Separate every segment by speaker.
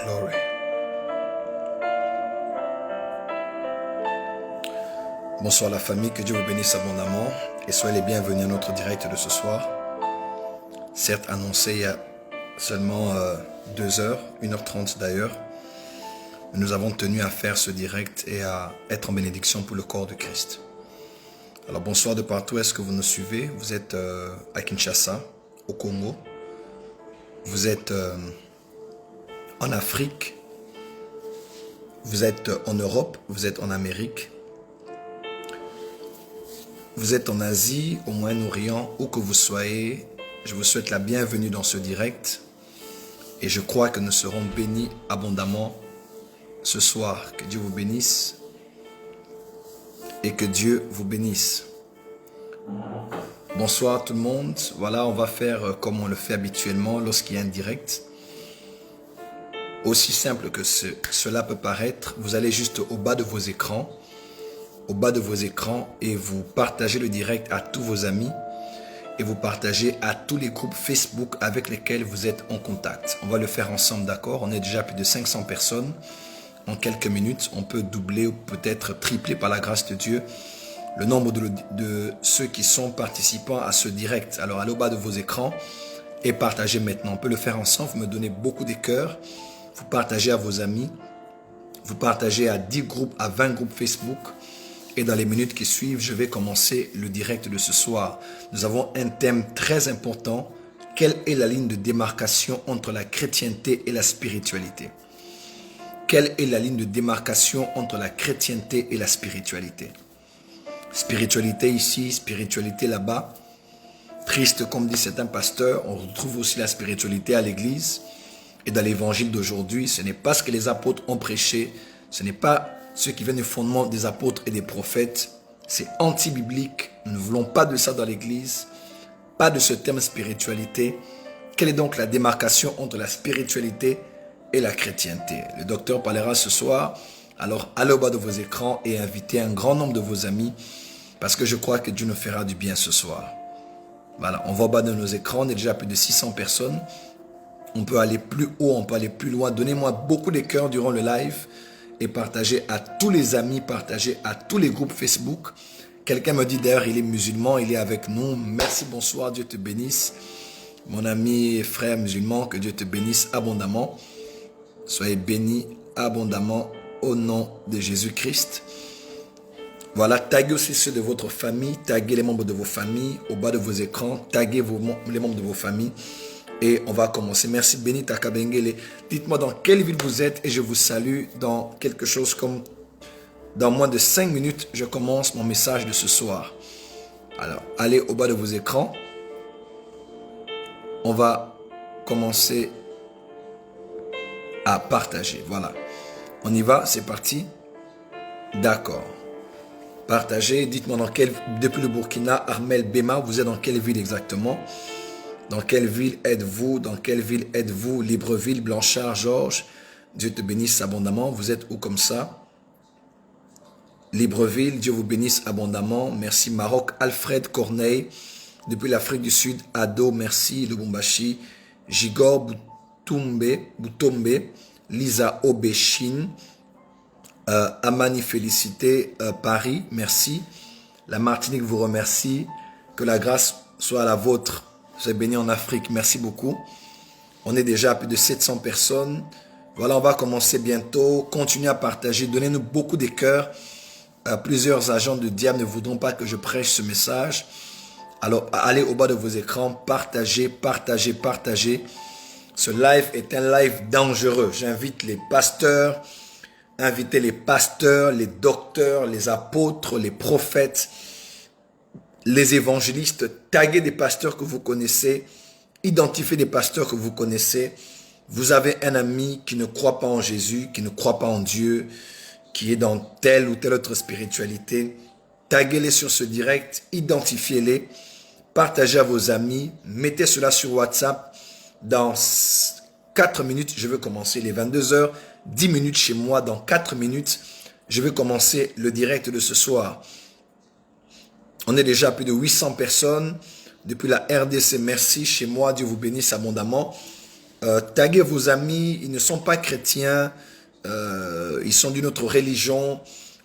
Speaker 1: Glory. Bonsoir la famille, que Dieu vous bénisse abondamment et soyez les bienvenus à notre direct de ce soir. Certes annoncé il y a seulement 2 heures, 1h30 d'ailleurs. Nous avons tenu à faire ce direct et à être en bénédiction pour le corps de Christ. Alors bonsoir de partout, est-ce que vous nous suivez? Vous êtes à Kinshasa, au Congo. Vous êtes en Afrique. Vous êtes en Europe, vous êtes en Amérique. Vous êtes en Asie, au Moyen-Orient, où que vous soyez. Je vous souhaite la bienvenue dans ce direct. Et je crois que nous serons bénis abondamment ce soir. Que Dieu vous bénisse. Et que Dieu vous bénisse. Bonsoir tout le monde. Voilà, on va faire comme on le fait habituellement lorsqu'il y a un direct. Aussi simple que cela peut paraître, vous allez juste au bas de vos écrans. Au bas de vos écrans et vous partagez le direct à tous vos amis et vous partagez à tous les groupes Facebook avec lesquels vous êtes en contact. On va le faire ensemble, d'accord? On est déjà plus de 500 personnes. En quelques minutes, on peut doubler ou peut-être tripler par la grâce de Dieu le nombre de ceux qui sont participants à ce direct. Alors allez au bas de vos écrans et partagez maintenant. On peut le faire ensemble, vous me donnez beaucoup de cœurs. Vous partagez à vos amis, vous partagez à 10 groupes, à 20 groupes Facebook. Et dans les minutes qui suivent, je vais commencer le direct de ce soir. Nous avons un thème très important. Quelle est la ligne de démarcation entre la chrétienté et la spiritualité? Quelle est la ligne de démarcation entre la chrétienté et la spiritualité? Spiritualité ici, spiritualité là-bas. Triste, comme dit certains pasteurs, on retrouve aussi la spiritualité à l'église. Et dans l'évangile d'aujourd'hui, ce n'est pas ce que les apôtres ont prêché, ce n'est pas ce qui vient du fondement des apôtres et des prophètes. C'est anti-biblique. Nous ne voulons pas de ça dans l'église. Pas de ce thème spiritualité. Quelle est donc la démarcation entre la spiritualité et la chrétienté? Le docteur parlera ce soir. Alors allez au bas de vos écrans et invitez un grand nombre de vos amis parce que je crois que Dieu nous fera du bien ce soir. Voilà, on va au bas de nos écrans. On est déjà à plus de 600 personnes. On peut aller plus haut, on peut aller plus loin. Donnez-moi beaucoup de cœurs durant le live. Et partagez à tous les amis, partagez à tous les groupes Facebook. Quelqu'un me dit d'ailleurs, il est musulman, il est avec nous. Merci, bonsoir, Dieu te bénisse. Mon ami et frère musulman, que Dieu te bénisse abondamment. Soyez bénis abondamment au nom de Jésus-Christ. Voilà, taguez aussi ceux de votre famille, taguez les membres de vos familles au bas de vos écrans, taguez les membres de vos familles. Et on va commencer. Merci Béni Takabengele. Dites-moi dans quelle ville vous êtes et je vous salue dans quelque chose comme dans moins de 5 minutes. Je commence mon message de ce soir. Alors, allez au bas de vos écrans. On va commencer à partager. Voilà. On y va, c'est parti. D'accord. Partagez. Dites-moi dans quelle, depuis le Burkina, Armel Bema, vous êtes dans quelle ville exactement? Dans quelle ville êtes-vous? Dans quelle ville êtes-vous? Libreville, Blanchard, Georges. Dieu te bénisse abondamment. Vous êtes où comme ça? Libreville, Dieu vous bénisse abondamment. Merci Maroc, Alfred Corneille. Depuis l'Afrique du Sud, Ado, merci. Lubumbashi, Gigor Boutombe, Lisa Obéchine, Amani Félicité, Paris, merci. La Martinique vous remercie. Que la grâce soit la vôtre. Vous êtes bénis en Afrique, merci beaucoup. On est déjà à plus de 700 personnes. Voilà, on va commencer bientôt. Continuez à partager, donnez-nous beaucoup de cœurs. Plusieurs agents de diable ne voudront pas que je prêche ce message. Alors, allez au bas de vos écrans, partagez, partagez, partagez. Ce live est un live dangereux. J'invite les pasteurs, invitez les pasteurs, les docteurs, les apôtres, les prophètes, les évangélistes, taguez des pasteurs que vous connaissez, identifiez des pasteurs que vous connaissez. Vous avez un ami qui ne croit pas en Jésus, qui ne croit pas en Dieu, qui est dans telle ou telle autre spiritualité. Taguez-les sur ce direct, identifiez-les, partagez à vos amis, mettez cela sur WhatsApp. Dans 4 minutes, je vais commencer les 22 heures, 10 minutes chez moi. Dans 4 minutes, je vais commencer le direct de ce soir. On est déjà à plus de 800 personnes. Depuis la RDC, merci. Chez moi, Dieu vous bénisse abondamment. Taguez vos amis, ils ne sont pas chrétiens, ils sont d'une autre religion,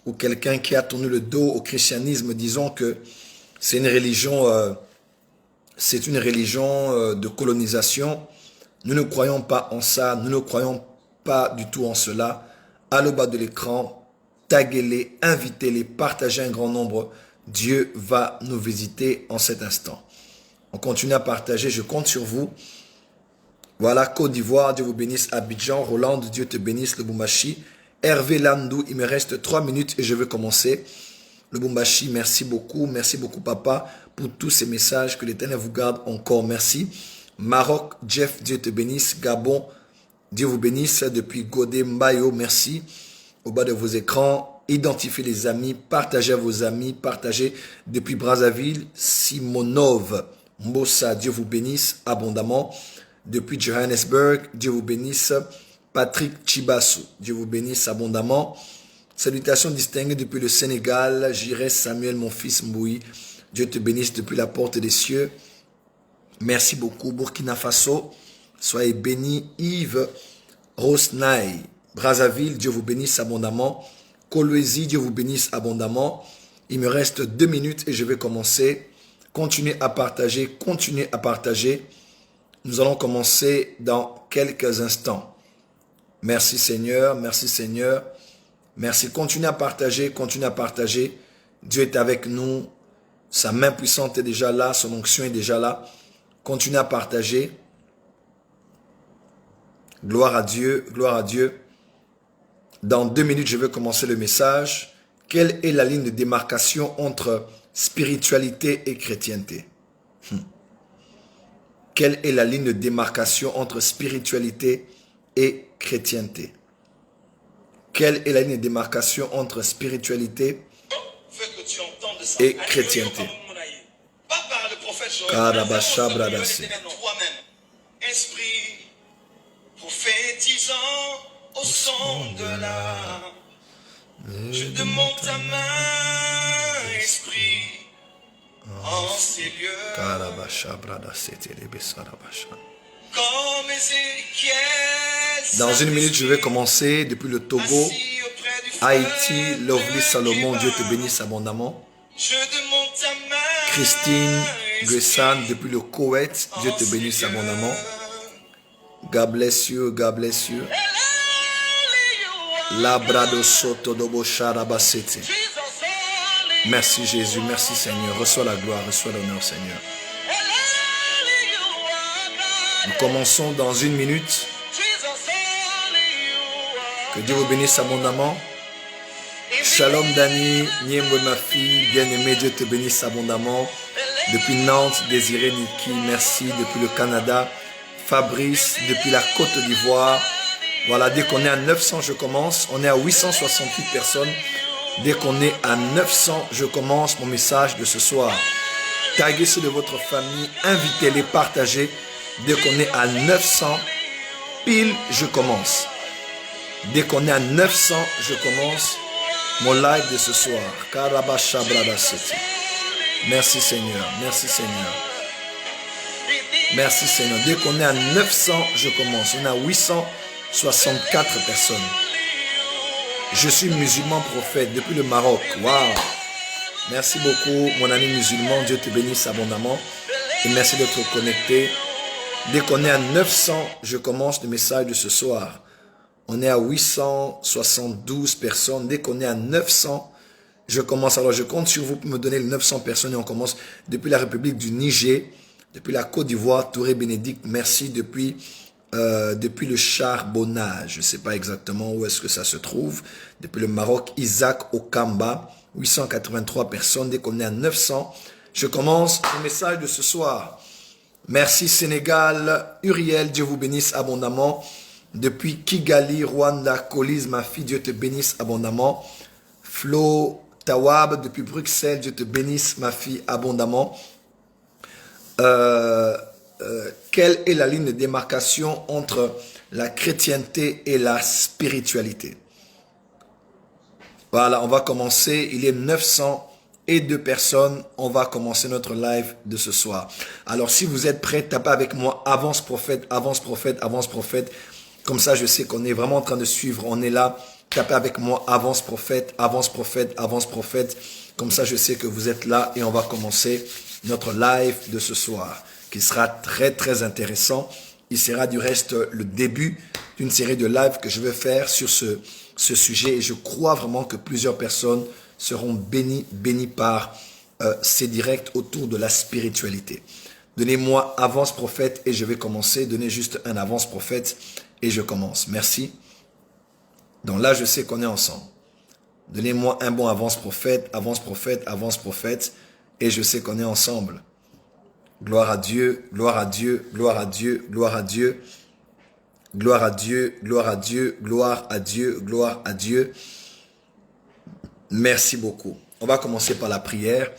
Speaker 1: ou quelqu'un qui a tourné le dos au christianisme. Disons que c'est une religion, de colonisation. Nous ne croyons pas en ça, nous ne croyons pas du tout en cela. À le bas de l'écran, taguez-les, invitez-les, partagez un grand nombre. Dieu va nous visiter en cet instant. On continue à partager, je compte sur vous. Voilà, Côte d'Ivoire, Dieu vous bénisse. Abidjan, Roland, Dieu te bénisse. Lubumbashi, Hervé Landou, il me reste 3 minutes et je vais commencer. Lubumbashi, merci beaucoup papa pour tous ces messages. Que l'Éternel vous garde encore, merci. Maroc, Jeff, Dieu te bénisse. Gabon, Dieu vous bénisse. Depuis Godé, Mbayo, merci. Au bas de vos écrans, identifiez les amis, partagez à vos amis, partagez. Depuis Brazzaville, Simonov, Mbossa, Dieu vous bénisse abondamment. Depuis Johannesburg, Dieu vous bénisse. Patrick Chibasu, Dieu vous bénisse abondamment. Salutations distinguées depuis le Sénégal. J'irai Samuel, mon fils Mboui. Dieu te bénisse depuis la porte des cieux. Merci beaucoup. Burkina Faso, soyez bénis. Yves Rosnaï, Brazzaville, Dieu vous bénisse abondamment. Kolwezi, Dieu vous bénisse abondamment. Il me reste 2 minutes et je vais commencer. Continuez à partager, continuez à partager. Nous allons commencer dans quelques instants. Merci Seigneur, merci Seigneur. Merci, continuez à partager, continuez à partager. Dieu est avec nous. Sa main puissante est déjà là, son onction est déjà là. Continuez à partager. Gloire à Dieu, gloire à Dieu. Dans 2 minutes, je vais commencer le message. Quelle est la ligne de démarcation entre spiritualité et chrétienté? Quelle est la ligne de démarcation entre spiritualité et chrétienté? Quelle est la ligne de démarcation entre spiritualité et chrétienté? Karabasha Bradassi.
Speaker 2: Esprit prophétisant au son de l'âme, je demande ta main, esprit, en ces lieux.
Speaker 1: Karabasha Bradassi, Telebesarabasha.
Speaker 2: Comme Ézéchiel.
Speaker 1: Dans 1 minute, je vais commencer depuis le Togo, Haïti, Lovely Salomon, Dieu te bénisse abondamment.
Speaker 2: Je demande ta main.
Speaker 1: Christine Gressan, depuis le Koweït, Dieu te bénisse abondamment. God bless you, God bless you. Labrado Soto Dobo Sharabasete. Merci Jésus, merci Seigneur. Reçois la gloire, reçois l'honneur Seigneur. Nous commençons dans 1 minute. Que Dieu vous bénisse abondamment. Shalom Dani, Niemwe ma fille, bien-aimée, Dieu te bénisse abondamment. Depuis Nantes, Désiré Niki, merci. Depuis le Canada, Fabrice, depuis la Côte d'Ivoire. Voilà, dès qu'on est à 900, je commence. On est à 868 personnes. Dès qu'on est à 900, je commence mon message de ce soir. Taguez ceux de votre famille, invitez-les, partagez. Dès qu'on est à 900, pile, je commence. Dès qu'on est à 900, je commence mon live de ce soir. Karabasha Bradaseti. Merci Seigneur, merci Seigneur. Merci Seigneur. Dès qu'on est à 900, je commence. On a 864 personnes. Je suis musulman prophète depuis le Maroc. Waouh! Merci beaucoup mon ami musulman. Dieu te bénisse abondamment. Et merci d'être connecté. Dès qu'on est à 900, je commence le message de ce soir. On est à 872 personnes. Dès qu'on est à 900, je commence. Alors, je compte sur vous pour me donner les 900 personnes et on commence depuis la République du Niger, depuis la Côte d'Ivoire, Touré Bénédicte, merci. Depuis le Charbonnage, je ne sais pas exactement où est-ce que ça se trouve. Depuis le Maroc, Isaac Okamba, 883 personnes. Dès qu'on est à 900, je commence le message de ce soir. Merci Sénégal, Uriel, Dieu vous bénisse abondamment. Depuis Kigali, Rwanda, Colise, ma fille, Dieu te bénisse abondamment. Flo Tawab, depuis Bruxelles, Dieu te bénisse, ma fille, abondamment. Quelle est la ligne de démarcation entre la chrétienté et la spiritualité? Voilà, on va commencer. Il est 900 et 2 personnes, on va commencer notre live de ce soir. Alors, si vous êtes prêts, tapez avec moi, avance prophète, avance prophète, avance prophète. Comme ça, je sais qu'on est vraiment en train de suivre, on est là. Tapez avec moi, avance prophète, avance prophète, avance prophète. Comme ça, je sais que vous êtes là et on va commencer notre live de ce soir, qui sera très, très intéressant. Il sera du reste le début d'une série de lives que je vais faire sur ce sujet et je crois vraiment que plusieurs personnes seront bénis par ces directs autour de la spiritualité. Donnez-moi avance prophète et je vais commencer. Donnez juste un avance prophète et je commence. Merci. Donc là, je sais qu'on est ensemble. Donnez-moi un bon avance prophète, avance prophète, avance prophète et je sais qu'on est ensemble. Gloire à Dieu, gloire à Dieu, gloire à Dieu, gloire à Dieu. Gloire à Dieu, gloire à Dieu, gloire à Dieu, gloire à Dieu. Merci beaucoup. On va commencer par la prière.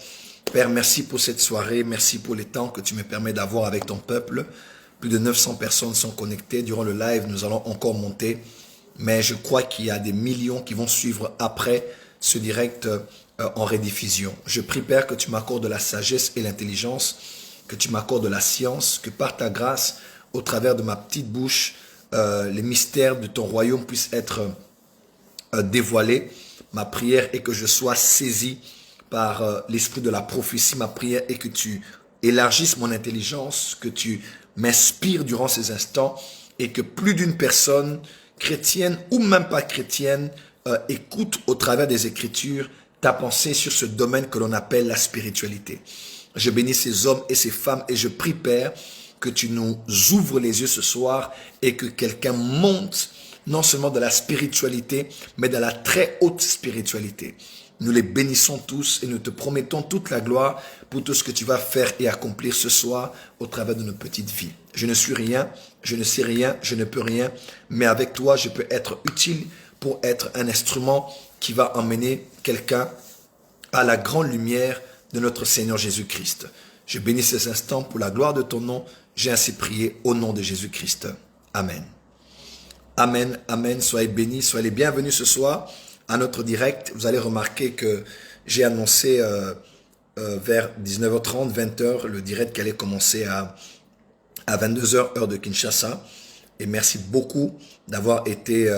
Speaker 1: Père, merci pour cette soirée. Merci pour les temps que tu me permets d'avoir avec ton peuple. Plus de 900 personnes sont connectées. Durant le live, nous allons encore monter. Mais je crois qu'il y a des millions qui vont suivre après ce direct en rediffusion. Je prie, Père, que tu m'accordes la sagesse et l'intelligence, que tu m'accordes la science, que par ta grâce, au travers de ma petite bouche, les mystères de ton royaume puissent être dévoilés. Ma prière est que je sois saisi par l'esprit de la prophétie. Ma prière est que tu élargisses mon intelligence, que tu m'inspires durant ces instants et que plus d'une personne chrétienne ou même pas chrétienne écoute au travers des Écritures ta pensée sur ce domaine que l'on appelle la spiritualité. Je bénis ces hommes et ces femmes et je prie, Père, que tu nous ouvres les yeux ce soir et que quelqu'un monte non seulement de la spiritualité, mais de la très haute spiritualité. Nous les bénissons tous et nous te promettons toute la gloire pour tout ce que tu vas faire et accomplir ce soir au travers de nos petites vies. Je ne suis rien, je ne sais rien, je ne peux rien, mais avec toi, je peux être utile pour être un instrument qui va emmener quelqu'un à la grande lumière de notre Seigneur Jésus-Christ. Je bénis ces instants pour la gloire de ton nom. J'ai ainsi prié au nom de Jésus-Christ. Amen. Amen, amen. Soyez bénis, soyez les bienvenus ce soir à notre direct. Vous allez remarquer que j'ai annoncé vers 19h30, 20h, le direct qui allait commencer à 22h, heure de Kinshasa. Et merci beaucoup d'avoir été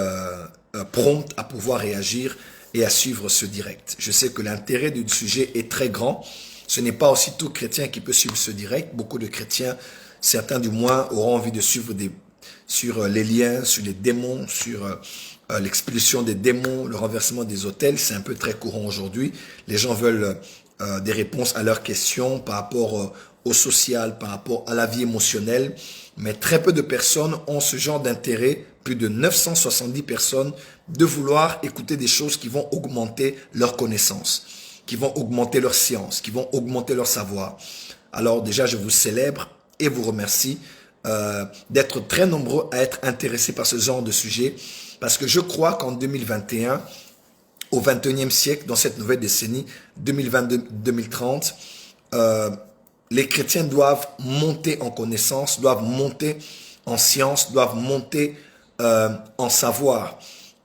Speaker 1: prompt à pouvoir réagir et à suivre ce direct. Je sais que l'intérêt du sujet est très grand. Ce n'est pas aussi tout chrétien qui peut suivre ce direct. Beaucoup de chrétiens, certains du moins, auront envie de suivre sur les liens, sur les démons, sur l'expulsion des démons, le renversement des autels. C'est un peu très courant aujourd'hui. Les gens veulent des réponses à leurs questions par rapport au social, par rapport à la vie émotionnelle. Mais très peu de personnes ont ce genre d'intérêt, plus de 970 personnes, de vouloir écouter des choses qui vont augmenter leur connaissance, qui vont augmenter leur science, qui vont augmenter leur savoir. Alors déjà, je vous célèbre et vous remercie d'être très nombreux à être intéressés par ce genre de sujet, parce que je crois qu'en 2021, au 21e siècle, dans cette nouvelle décennie, 2022-2030, les chrétiens doivent monter en connaissance, doivent monter en science, doivent monter en savoir.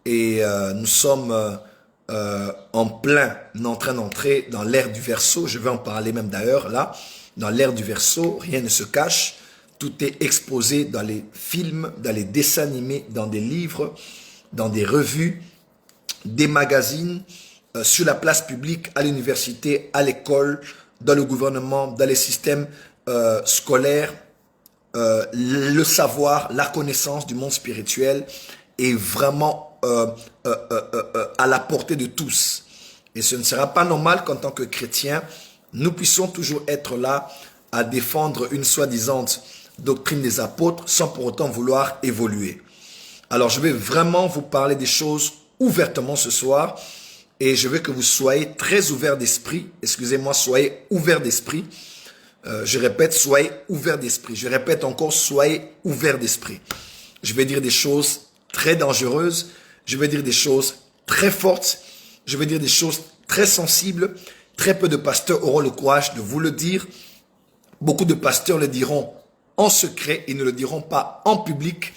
Speaker 1: Et nous sommes en plein en train d'entrer dans l'ère du Verseau. Je vais en parler même d'ailleurs là. Dans l'ère du Verseau, rien ne se cache. Tout est exposé dans les films, dans les dessins animés, dans des livres, dans des revues, des magazines, sur la place publique, à l'université, à l'école, dans le gouvernement, dans les systèmes scolaires. Le savoir, la connaissance du monde spirituel est vraiment à la portée de tous. Et ce ne sera pas normal qu'en tant que chrétiens, nous puissions toujours être là à défendre une soi-disant doctrine des apôtres sans pour autant vouloir évoluer. Alors je vais vraiment vous parler des choses ouvertement ce soir et je veux que vous soyez très ouverts d'esprit. Excusez-moi, soyez ouverts d'esprit. Je répète, soyez ouverts d'esprit. Je répète encore, soyez ouverts d'esprit. Je vais dire des choses très dangereuses. Je vais dire des choses très fortes. Je vais dire des choses très sensibles. Très peu de pasteurs auront le courage de vous le dire. Beaucoup de pasteurs le diront en secret. Ils ne le diront pas en public.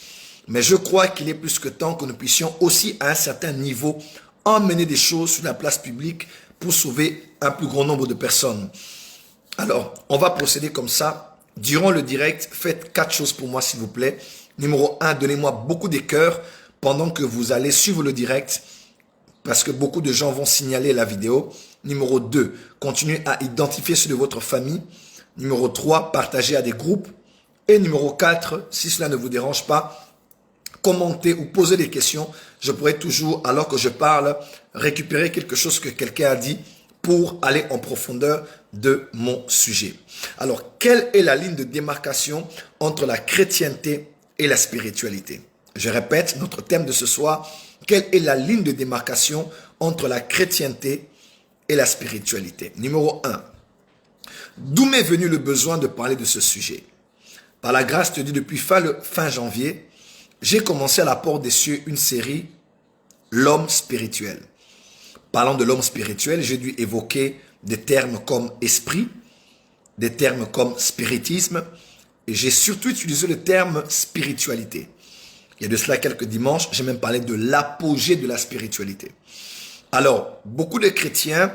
Speaker 1: Mais je crois qu'il est plus que temps que nous puissions aussi à un certain niveau emmener des choses sur la place publique pour sauver un plus grand nombre de personnes. Alors, on va procéder comme ça. Durant le direct, faites 4 choses pour moi, s'il vous plaît. Numéro 1, donnez-moi beaucoup de cœurs pendant que vous allez suivre le direct, parce que beaucoup de gens vont signaler la vidéo. Numéro 2, continuez à identifier ceux de votre famille. Numéro 3, partagez à des groupes. Et numéro 4, si cela ne vous dérange pas, commentez ou posez des questions. Je pourrai toujours, alors que je parle, récupérer quelque chose que quelqu'un a dit pour aller en profondeur de mon sujet. Alors, quelle est la ligne de démarcation entre la chrétienté et la spiritualité? Je répète, notre thème de ce soir, quelle est la ligne de démarcation entre la chrétienté et la spiritualité? Numéro 1, d'où m'est venu le besoin de parler de ce sujet? Par la grâce de Dieu, depuis fin janvier, j'ai commencé à la porte des cieux une série, l'homme spirituel. Parlant de l'homme spirituel, j'ai dû évoquer des termes comme esprit, des termes comme spiritisme, et j'ai surtout utilisé le terme spiritualité. Il y a de cela quelques dimanches, j'ai même parlé de l'apogée de la spiritualité. Alors, beaucoup de chrétiens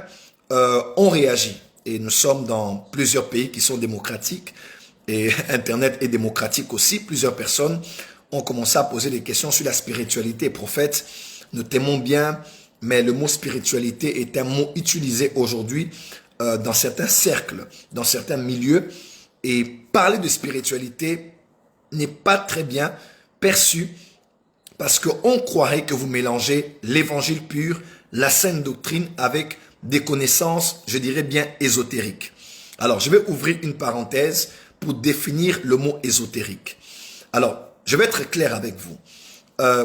Speaker 1: ont réagi, et nous sommes dans plusieurs pays qui sont démocratiques, et Internet est démocratique aussi. Plusieurs personnes ont commencé à poser des questions sur la spiritualité. Prophète, nous t'aimons bien, mais le mot spiritualité est un mot utilisé aujourd'hui dans certains cercles, dans certains milieux. Et parler de spiritualité n'est pas très bien perçu parce qu'on croirait que vous mélangez l'évangile pur, la sainte doctrine avec des connaissances, je dirais bien ésotériques. Alors, je vais ouvrir une parenthèse pour définir le mot ésotérique. Alors, je vais être clair avec vous.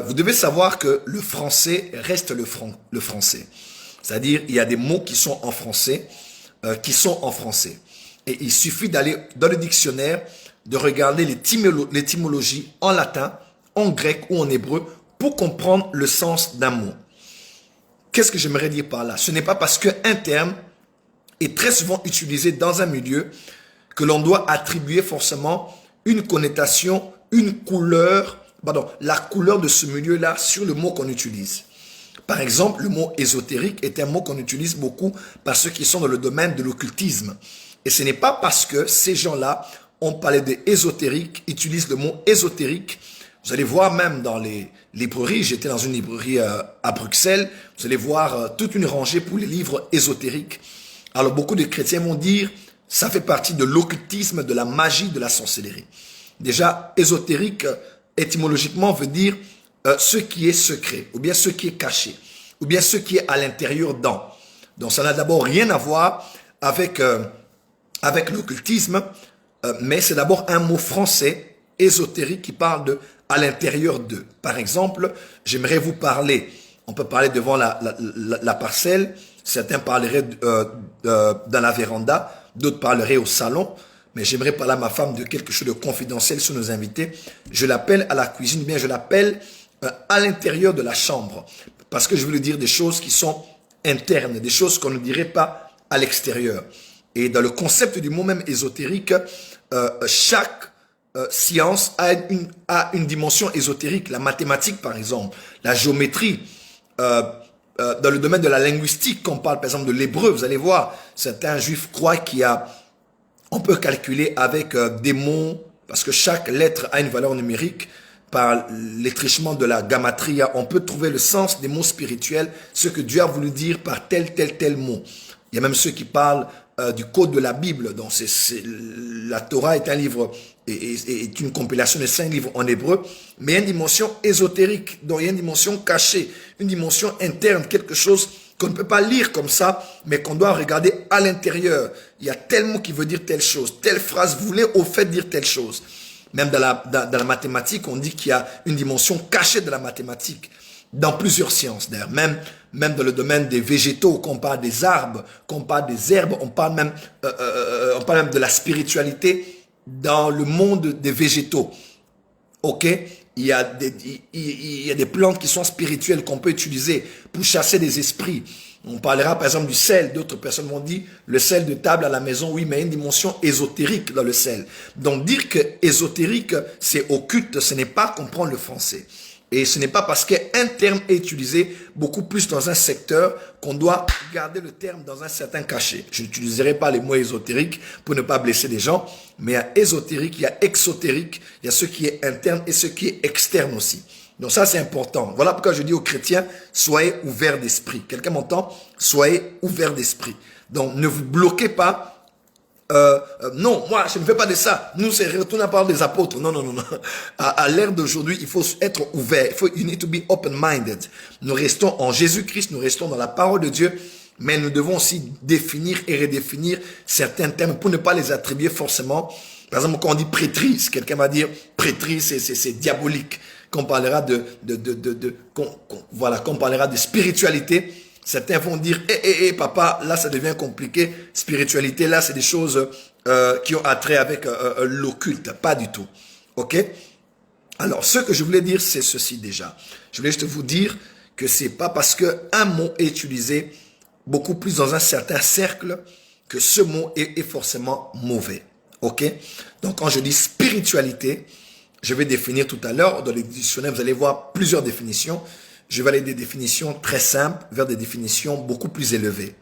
Speaker 1: Vous devez savoir que le français reste le français. C'est-à-dire, il y a des mots qui sont en français, Et il suffit d'aller dans le dictionnaire, de regarder l'étymologie en latin, en grec ou en hébreu pour comprendre le sens d'un mot. Qu'est-ce que j'aimerais dire par là? Ce n'est pas parce qu'un terme est très souvent utilisé dans un milieu que l'on doit attribuer forcément une connotation, la couleur de ce milieu-là sur le mot qu'on utilise. Par exemple, le mot ésotérique est un mot qu'on utilise beaucoup par ceux qui sont dans le domaine de l'occultisme. Et ce n'est pas parce que ces gens-là ont parlé d'ésotérique, utilisent le mot ésotérique. Vous allez voir même dans les librairies, j'étais dans une librairie à Bruxelles, vous allez voir toute une rangée pour les livres ésotériques. Alors beaucoup de chrétiens vont dire, ça fait partie de l'occultisme, de la magie, de la sorcellerie. Déjà, ésotérique, étymologiquement, veut dire ce qui est secret, ou bien ce qui est caché, ou bien ce qui est à l'intérieur d'en. Donc ça n'a d'abord rien à voir avec l'occultisme, mais c'est d'abord un mot français, ésotérique, qui parle de à l'intérieur d'eux. Par exemple, j'aimerais vous parler, on peut parler devant la parcelle, certains parleraient dans la véranda, d'autres parleraient au salon, mais j'aimerais parler à ma femme de quelque chose de confidentiel sur nos invités. Je l'appelle à la cuisine, bien je l'appelle à l'intérieur de la chambre, parce que je veux lui dire des choses qui sont internes, des choses qu'on ne dirait pas à l'extérieur. Et dans le concept du mot même ésotérique, chaque science a une dimension ésotérique. La mathématique, par exemple, la géométrie, dans le domaine de la linguistique, quand on parle par exemple de l'hébreu, vous allez voir, certains juifs croient on peut calculer avec des mots, parce que chaque lettre a une valeur numérique. Par l'étrichement de la gamatria, on peut trouver le sens des mots spirituels, ce que Dieu a voulu dire par tel mot. Il y a même ceux qui parlent du code de la Bible. Donc la Torah est un livre, est une compilation de 5 livres en hébreu, mais il y a une dimension ésotérique, donc il y a une dimension cachée, une dimension interne, quelque chose qu'on ne peut pas lire comme ça, mais qu'on doit regarder à l'intérieur. Il y a tel mot qui veut dire telle chose, telle phrase voulait au fait dire telle chose. Même dans la mathématique, on dit qu'il y a une dimension cachée de la mathématique dans plusieurs sciences. D'ailleurs, même dans le domaine des végétaux, quand on parle des arbres, quand on parle des herbes, on parle même de la spiritualité dans le monde des végétaux. Ok, il y a des plantes qui sont spirituelles qu'on peut utiliser pour chasser des esprits. On parlera par exemple du sel. D'autres personnes vont dire le sel de table à la maison. Oui, mais il y a une dimension ésotérique dans le sel. Donc dire que ésotérique, c'est occulte, ce n'est pas comprendre le français. Et ce n'est pas parce qu'un terme est utilisé beaucoup plus dans un secteur qu'on doit garder le terme dans un certain cachet. Je n'utiliserai pas les mots ésotériques pour ne pas blesser les gens, mais il y a ésotérique, il y a exotérique, il y a ce qui est interne et ce qui est externe aussi. Donc ça, c'est important. Voilà pourquoi je dis aux chrétiens, soyez ouverts d'esprit. Quelqu'un m'entend? Soyez ouverts d'esprit. Donc ne vous bloquez pas. Non, moi, je ne fais pas de ça. Nous, c'est retourner à parler des apôtres. Non, non, non, non. À l'ère d'aujourd'hui, il faut être ouvert. You need to be open-minded. Nous restons en Jésus-Christ, nous restons dans la parole de Dieu, mais nous devons aussi définir et redéfinir certains termes pour ne pas les attribuer forcément. Par exemple, quand on dit prêtrise, quelqu'un va dire prêtrise, c'est diabolique. Quand on parlera voilà, quand on parlera de spiritualité, certains vont dire, papa, là ça devient compliqué, spiritualité, là c'est des choses qui ont attrait avec l'occulte, pas du tout. Ok? Alors, ce que je voulais dire, c'est ceci déjà. Je voulais juste vous dire que c'est pas parce qu'un mot est utilisé beaucoup plus dans un certain cercle que ce mot est forcément mauvais. Ok? Donc, quand je dis spiritualité, je vais définir tout à l'heure, dans les dictionnaires, vous allez voir plusieurs définitions. Je vais aller des définitions très simples vers des définitions beaucoup plus élevées.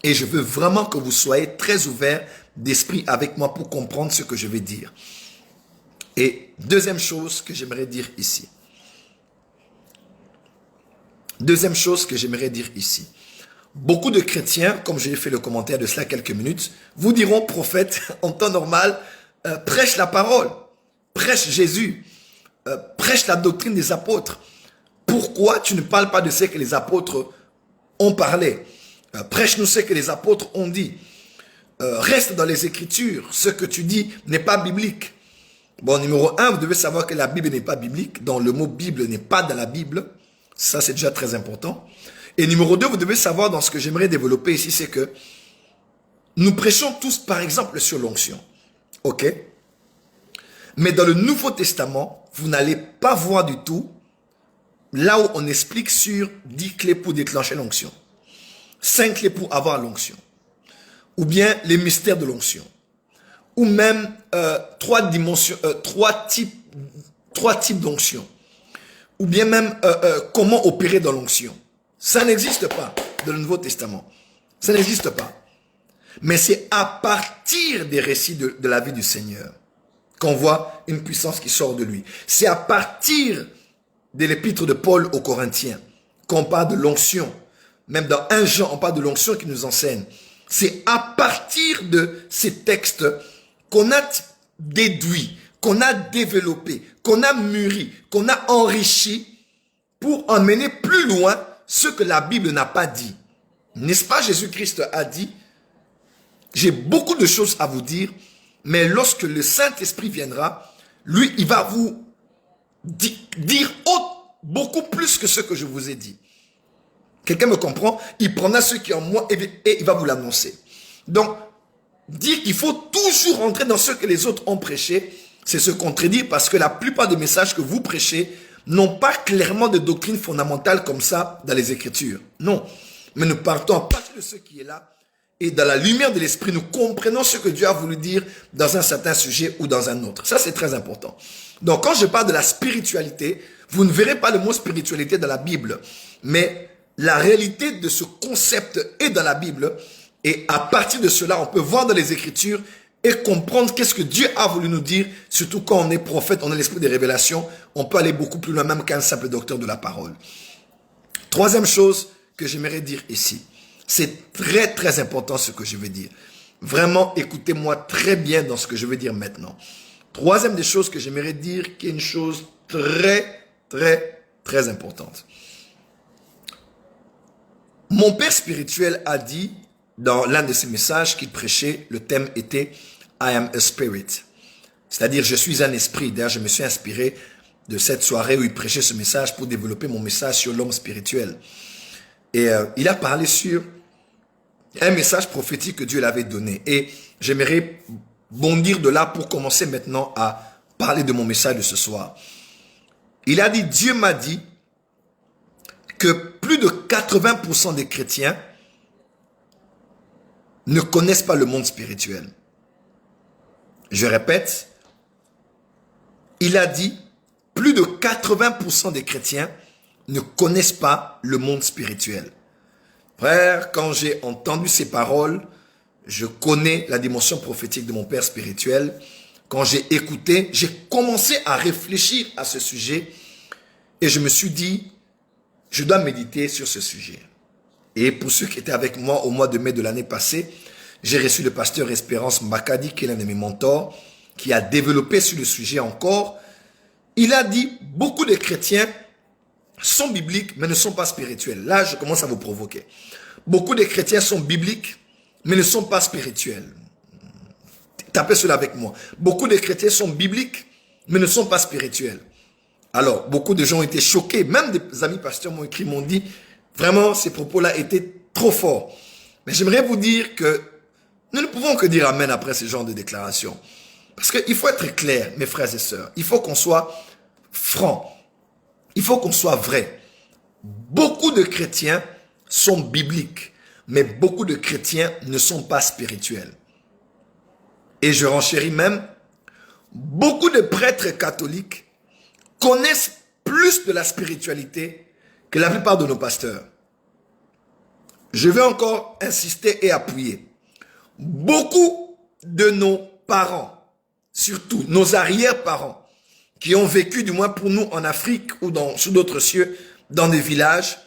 Speaker 1: Et je veux vraiment que vous soyez très ouverts d'esprit avec moi pour comprendre ce que je vais dire. Et deuxième chose que j'aimerais dire ici. Deuxième chose que j'aimerais dire ici. Beaucoup de chrétiens, comme j'ai fait le commentaire de cela quelques minutes, vous diront, prophète, en temps normal, prêche la parole, prêche Jésus, prêche la doctrine des apôtres. Pourquoi tu ne parles pas de ce que les apôtres ont parlé? Prêche-nous ce que les apôtres ont dit. Reste dans les Écritures. Ce que tu dis n'est pas biblique. Bon, numéro 1, vous devez savoir que la Bible n'est pas biblique. Donc, le mot Bible n'est pas dans la Bible. Ça, c'est déjà très important. Et numéro 2, vous devez savoir dans ce que j'aimerais développer ici, c'est que nous prêchons tous, par exemple, sur l'onction. OK? Mais dans le Nouveau Testament, vous n'allez pas voir du tout là où on explique sur 10 clés pour déclencher l'onction, 5 clés pour avoir l'onction, ou bien les mystères de l'onction, ou même 3 types d'onction, ou bien même comment opérer dans l'onction. Ça n'existe pas dans le Nouveau Testament. Ça n'existe pas. Mais c'est à partir des récits de la vie du Seigneur qu'on voit une puissance qui sort de lui. C'est à partir de l'épître de Paul aux Corinthiens qu'on parle de l'onction. Même dans 1 Jean, on parle de l'onction qui nous enseigne. C'est à partir de ces textes qu'on a déduit, qu'on a développé, qu'on a mûri, qu'on a enrichi pour emmener plus loin ce que la Bible n'a pas dit. N'est-ce pas? Jésus-Christ a dit, j'ai beaucoup de choses à vous dire, mais lorsque le Saint-Esprit viendra, lui, il va vous dire beaucoup plus que ce que je vous ai dit. Quelqu'un me comprend? Il prendra ce qui est en moi et il va vous l'annoncer. Donc, dire qu'il faut toujours rentrer dans ce que les autres ont prêché, c'est se contredire parce que la plupart des messages que vous prêchez n'ont pas clairement de doctrine fondamentale comme ça dans les Écritures. Non. Mais nous partons à partir de ce qui est là et dans la lumière de l'Esprit, nous comprenons ce que Dieu a voulu dire dans un certain sujet ou dans un autre. Ça, c'est très important. Donc, quand je parle de la spiritualité, vous ne verrez pas le mot spiritualité dans la Bible. Mais la réalité de ce concept est dans la Bible. Et à partir de cela, on peut voir dans les Écritures et comprendre qu'est-ce que Dieu a voulu nous dire. Surtout quand on est prophète, on a l'esprit des révélations. On peut aller beaucoup plus loin même qu'un simple docteur de la parole. Troisième chose que j'aimerais dire ici. C'est très très important ce que je vais dire. Vraiment, écoutez-moi très bien dans ce que je vais dire maintenant. Troisième des choses que j'aimerais dire, qui est une chose très très très importante. Mon père spirituel a dit dans l'un de ses messages qu'il prêchait, le thème était « I am a spirit ». C'est-à-dire, je suis un esprit. D'ailleurs, je me suis inspiré de cette soirée où il prêchait ce message pour développer mon message sur l'homme spirituel. Et il a parlé sur un message prophétique que Dieu l'avait donné. Et j'aimerais bondir de là pour commencer maintenant à parler de mon message de ce soir. Il a dit, Dieu m'a dit que plus de 80% des chrétiens ne connaissent pas le monde spirituel. Je répète, il a dit plus de 80% des chrétiens ne connaissent pas le monde spirituel. Frère, quand j'ai entendu ces paroles, je connais la dimension prophétique de mon père spirituel. Quand j'ai écouté, j'ai commencé à réfléchir à ce sujet et je me suis dit, je dois méditer sur ce sujet. Et pour ceux qui étaient avec moi au mois de mai de l'année passée, j'ai reçu le pasteur Espérance Makadi, qui est l'un de mes mentors, qui a développé sur le sujet encore. Il a dit, beaucoup de chrétiens sont bibliques, mais ne sont pas spirituels. Là, je commence à vous provoquer. Beaucoup de chrétiens sont bibliques, mais ne sont pas spirituels. Tapez cela avec moi. Beaucoup de chrétiens sont bibliques, mais ne sont pas spirituels. Alors, beaucoup de gens ont été choqués. Même des amis pasteurs m'ont écrit, m'ont dit, vraiment, ces propos-là étaient trop forts. Mais j'aimerais vous dire que nous ne pouvons que dire amen après ce genre de déclaration. Parce qu'il faut être clair, mes frères et sœurs. Il faut qu'on soit franc. Il faut qu'on soit vrai. Beaucoup de chrétiens sont bibliques, mais beaucoup de chrétiens ne sont pas spirituels. Et je renchéris même, beaucoup de prêtres catholiques connaissent plus de la spiritualité que la plupart de nos pasteurs. Je vais encore insister et appuyer. Beaucoup de nos parents, surtout nos arrière-parents, qui ont vécu, du moins pour nous en Afrique ou sous d'autres cieux, dans des villages,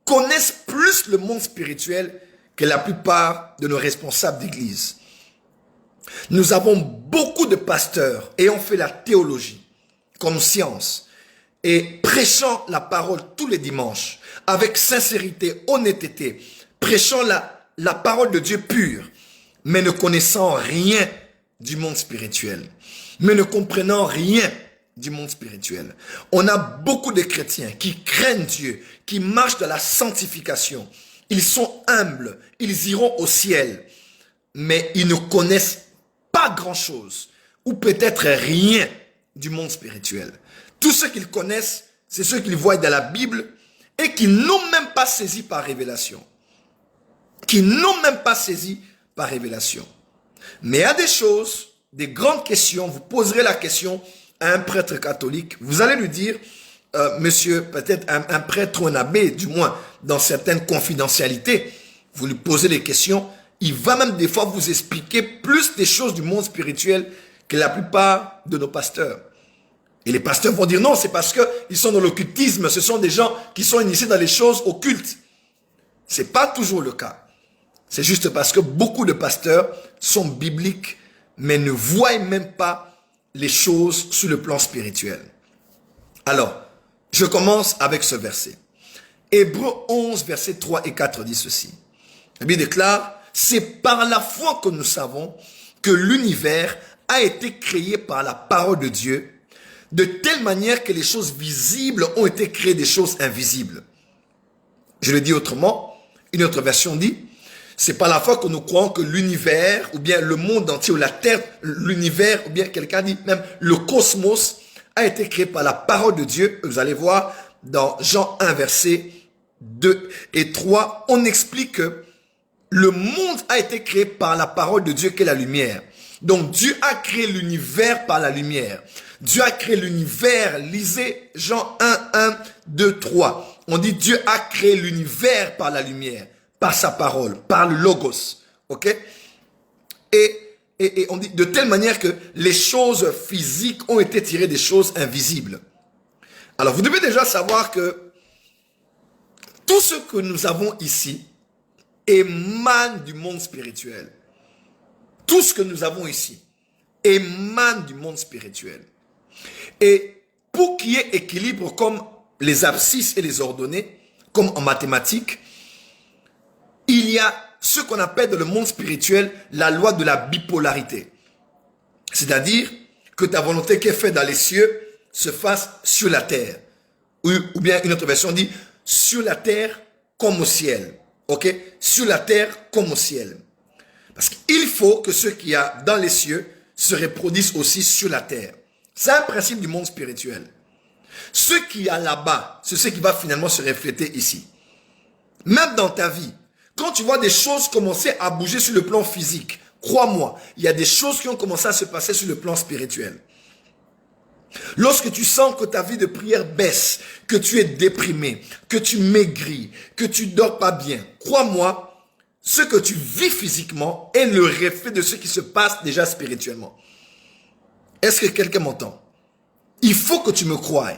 Speaker 1: connaissent plus le monde spirituel que la plupart de nos responsables d'église. Nous avons beaucoup de pasteurs ayant fait la théologie comme science et prêchant la parole tous les dimanches avec sincérité, honnêteté, prêchant la parole de Dieu pure, mais ne connaissant rien du monde spirituel, mais ne comprenant rien du monde spirituel. On a beaucoup de chrétiens qui craignent Dieu, qui marchent dans la sanctification. Ils sont humbles, ils iront au ciel, mais ils ne connaissent pas grand-chose, ou peut-être rien du monde spirituel. Tout ce qu'ils connaissent, c'est ce qu'ils voient dans la Bible et qui n'ont même pas saisi par révélation. Qui n'ont même pas saisi par révélation. Mais il y a des choses, des grandes questions, vous poserez la question à un prêtre catholique, vous allez lui dire, monsieur, peut-être un prêtre ou un abbé, du moins, dans certaines confidentialités, vous lui posez des questions, il va même des fois vous expliquer plus des choses du monde spirituel que la plupart de nos pasteurs. Et les pasteurs vont dire non, c'est parce qu'ils sont dans l'occultisme, ce sont des gens qui sont initiés dans les choses occultes. C'est pas toujours le cas. C'est juste parce que beaucoup de pasteurs sont bibliques, mais ne voient même pas les choses sur le plan spirituel. Alors, je commence avec ce verset. Hébreux 11, versets 3 et 4 dit ceci. La Bible déclare, c'est par la foi que nous savons que l'univers a été créé par la parole de Dieu, de telle manière que les choses visibles ont été créées des choses invisibles. Je le dis autrement, une autre version dit, c'est par la foi que nous croyons que l'univers, ou bien le monde entier, ou la terre, l'univers, ou bien quelqu'un dit même le cosmos, a été créé par la parole de Dieu. Vous allez voir dans Jean 1, versets 2 et 3, on explique que le monde a été créé par la parole de Dieu qui est la lumière. Donc Dieu a créé l'univers par la lumière. Dieu a créé l'univers. Lisez Jean 1, 1, 2, 3. On dit Dieu a créé l'univers par la lumière, par sa parole, par le logos. Ok? Et on dit de telle manière que les choses physiques ont été tirées des choses invisibles. Alors vous devez déjà savoir que tout ce que nous avons ici émane du monde spirituel. Tout ce que nous avons ici émane du monde spirituel. Et pour qu'il y ait équilibre comme les abscisses et les ordonnées, comme en mathématiques, il y a ce qu'on appelle dans le monde spirituel la loi de la bipolarité. C'est-à-dire que ta volonté qui est faite dans les cieux se fasse sur la terre. Ou bien une autre version dit sur la terre comme au ciel. Ok? Sur la terre comme au ciel. Parce qu'il faut que ce qu'il y a dans les cieux se reproduise aussi sur la terre. C'est un principe du monde spirituel. Ce qu'il y a là-bas, c'est ce qui va finalement se refléter ici. Même dans ta vie, quand tu vois des choses commencer à bouger sur le plan physique, crois-moi, il y a des choses qui ont commencé à se passer sur le plan spirituel. Lorsque tu sens que ta vie de prière baisse, que tu es déprimé, que tu maigris, que tu dors pas bien, crois-moi, ce que tu vis physiquement est le reflet de ce qui se passe déjà spirituellement. Est-ce que quelqu'un m'entend? Il faut que tu me croies.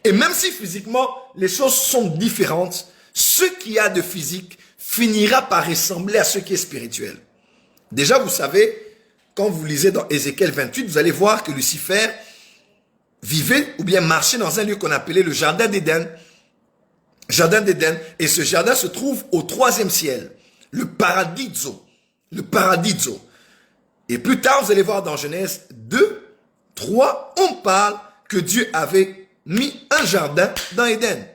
Speaker 1: Et même si physiquement, les choses sont différentes, ce qu'il y a de physique finira par ressembler à ce qui est spirituel. Déjà, vous savez, quand vous lisez dans Ézéchiel 28, vous allez voir que Lucifer vivait ou bien marchait dans un lieu qu'on appelait le Jardin d'Éden. Jardin d'Éden. Et ce jardin se trouve au 3e ciel. Le Paradiso. Le Paradiso. Et plus tard, vous allez voir dans Genèse 2, 3, on parle que Dieu avait mis un jardin dans Éden,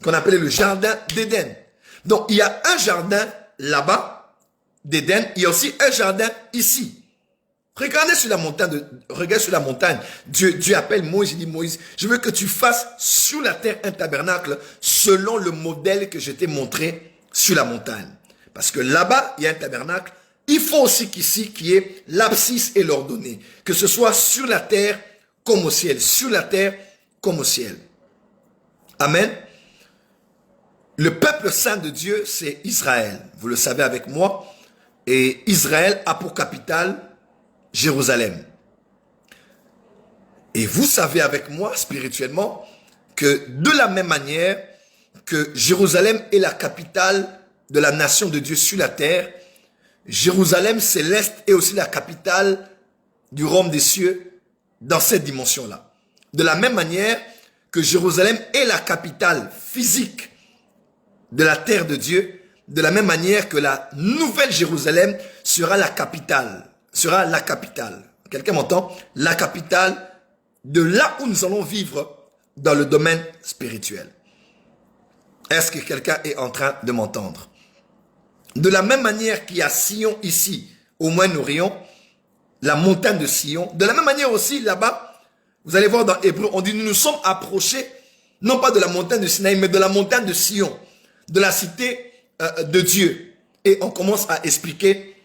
Speaker 1: qu'on appelait le Jardin d'Éden. Donc, il y a un jardin là-bas d'Éden, il y a aussi un jardin ici. Regardez sur la montagne, regarde sur la montagne. Dieu appelle Moïse, il dit Moïse, je veux que tu fasses sur la terre un tabernacle selon le modèle que je t'ai montré sur la montagne. Parce que là-bas, il y a un tabernacle. Il faut aussi qu'ici, qu'il y ait l'abscisse et l'ordonnée. Que ce soit sur la terre comme au ciel. Sur la terre comme au ciel. Amen. Le peuple saint de Dieu, c'est Israël. Vous le savez avec moi. Et Israël a pour capitale Jérusalem. Et vous savez avec moi, spirituellement, que de la même manière que Jérusalem est la capitale de la nation de Dieu sur la terre, Jérusalem céleste est aussi la capitale du royaume des cieux dans cette dimension-là. De la même manière que Jérusalem est la capitale physique de la terre de Dieu, de la même manière que la nouvelle Jérusalem sera la capitale. Quelqu'un m'entend? La capitale de là où nous allons vivre dans le domaine spirituel. Est-ce que quelqu'un est en train de m'entendre? De la même manière qu'il y a Sion ici, au Moyen-Orient, la montagne de Sion, de la même manière aussi là-bas, vous allez voir dans Hébreu, on dit nous nous sommes approchés, non pas de la montagne de Sinaï, mais de la montagne de Sion, de la cité de Dieu. Et on commence à expliquer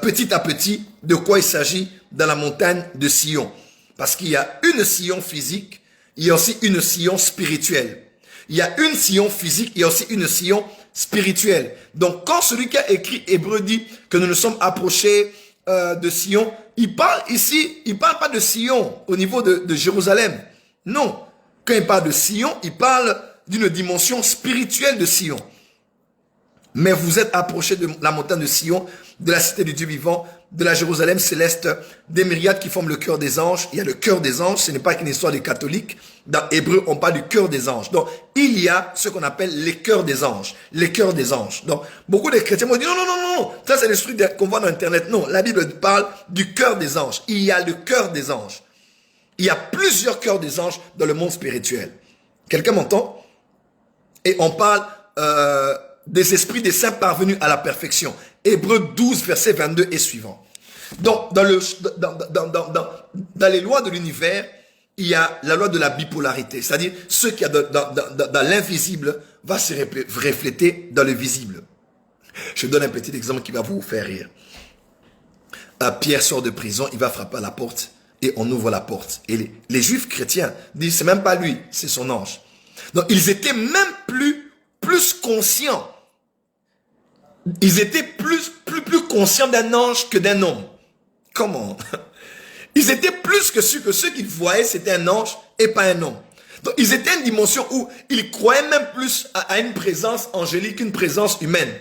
Speaker 1: petit à petit de quoi il s'agit dans la montagne de Sion. Parce qu'il y a une Sion physique, il y a aussi une Sion spirituelle. Il y a une Sion physique, il y a aussi une Sion spirituelle. Donc quand celui qui a écrit Hébreu dit que nous nous sommes approchés de Sion, il parle ici, il parle pas de Sion au niveau de Jérusalem. Non. Quand il parle de Sion, il parle d'une dimension spirituelle de Sion. Mais vous êtes approchés de la montagne de Sion, de la cité du Dieu vivant, de la Jérusalem céleste, des myriades qui forment le cœur des anges. Il y a le cœur des anges, ce n'est pas qu'une histoire des catholiques. Dans Hébreu, on parle du cœur des anges. Donc, il y a ce qu'on appelle les cœurs des anges. Les cœurs des anges. Donc, beaucoup de chrétiens m'ont dit non, non, non, non, ça c'est l'esprit qu'on voit dans Internet. Non, la Bible parle du cœur des anges. Il y a le cœur des anges. Il y a plusieurs cœurs des anges dans le monde spirituel. Quelqu'un m'entend? Et on parle des esprits des saints parvenus à la perfection. Hébreux 12, verset 22 et suivant. Donc, dans les lois de l'univers, il y a la loi de la bipolarité. C'est-à-dire, ce qu'il y a dans l'invisible va se refléter dans le visible. Je donne un petit exemple qui va vous faire rire. Pierre sort de prison, il va frapper à la porte et on ouvre la porte. Et les juifs chrétiens disent, c'est même pas lui, c'est son ange. Donc, ils étaient même plus conscients. Ils étaient plus conscients d'un ange que d'un homme. Comment? Ils étaient plus que ceux qu'ils voyaient, c'était un ange et pas un homme. Donc, ils étaient à une dimension où ils croyaient même plus à une présence angélique qu'une présence humaine.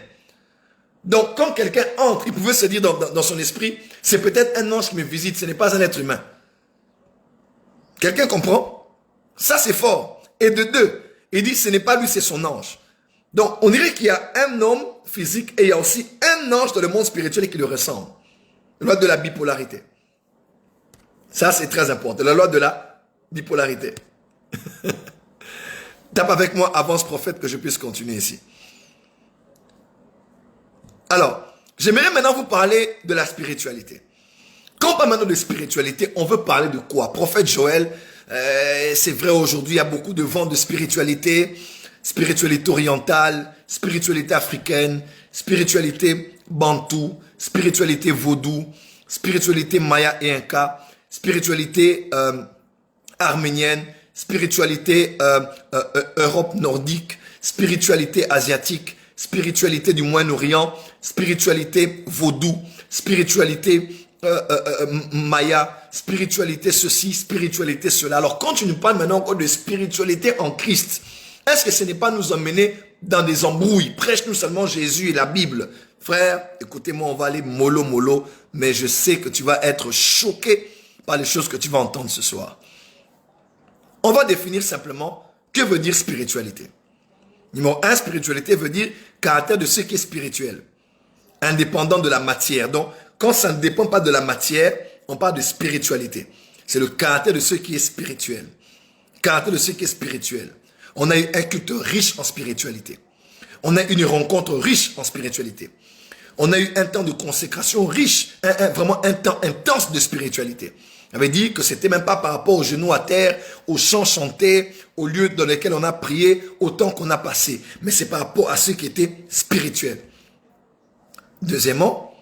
Speaker 1: Donc, quand quelqu'un entre, il pouvait se dire dans son esprit, c'est peut-être un ange qui me visite, ce n'est pas un être humain. Quelqu'un comprend? Ça, c'est fort. Et de deux, il dit, ce n'est pas lui, c'est son ange. Donc, on dirait qu'il y a un homme physique et il y a aussi un ange dans le monde spirituel qui le ressemble. La loi de la bipolarité. Ça, c'est très important. La loi de la bipolarité. Tape avec moi, avance prophète, que je puisse continuer ici. Alors, j'aimerais maintenant vous parler de la spiritualité. Quand on parle maintenant de spiritualité, on veut parler de quoi? Prophète Joël, c'est vrai aujourd'hui, il y a beaucoup de vents de spiritualité. Spiritualité orientale, spiritualité africaine, spiritualité bantou, spiritualité vaudou, spiritualité maya et inca, spiritualité arménienne, spiritualité Europe nordique, spiritualité asiatique, spiritualité du Moyen-Orient, spiritualité vaudou, spiritualité maya, spiritualité ceci, spiritualité cela. Alors quand tu nous parles maintenant encore de spiritualité en Christ, est-ce que ce n'est pas nous emmener dans des embrouilles? Prêche-nous seulement Jésus et la Bible. Frère, écoutez-moi, on va aller mollo mollo, mais je sais que tu vas être choqué par les choses que tu vas entendre ce soir. On va définir simplement que veut dire spiritualité. Numéro 1, spiritualité veut dire caractère de ce qui est spirituel, indépendant de la matière. Donc, quand ça ne dépend pas de la matière, on parle de spiritualité. C'est le caractère de ce qui est spirituel. Caractère de ce qui est spirituel. On a eu un culte riche en spiritualité. On a eu une rencontre riche en spiritualité. On a eu un temps de consécration riche, vraiment un temps intense de spiritualité. On avait dit que c'était même pas par rapport aux genoux à terre, aux chants chantés, aux lieux dans lesquels on a prié, au temps qu'on a passé. Mais c'est par rapport à ce qui était spirituel. Deuxièmement,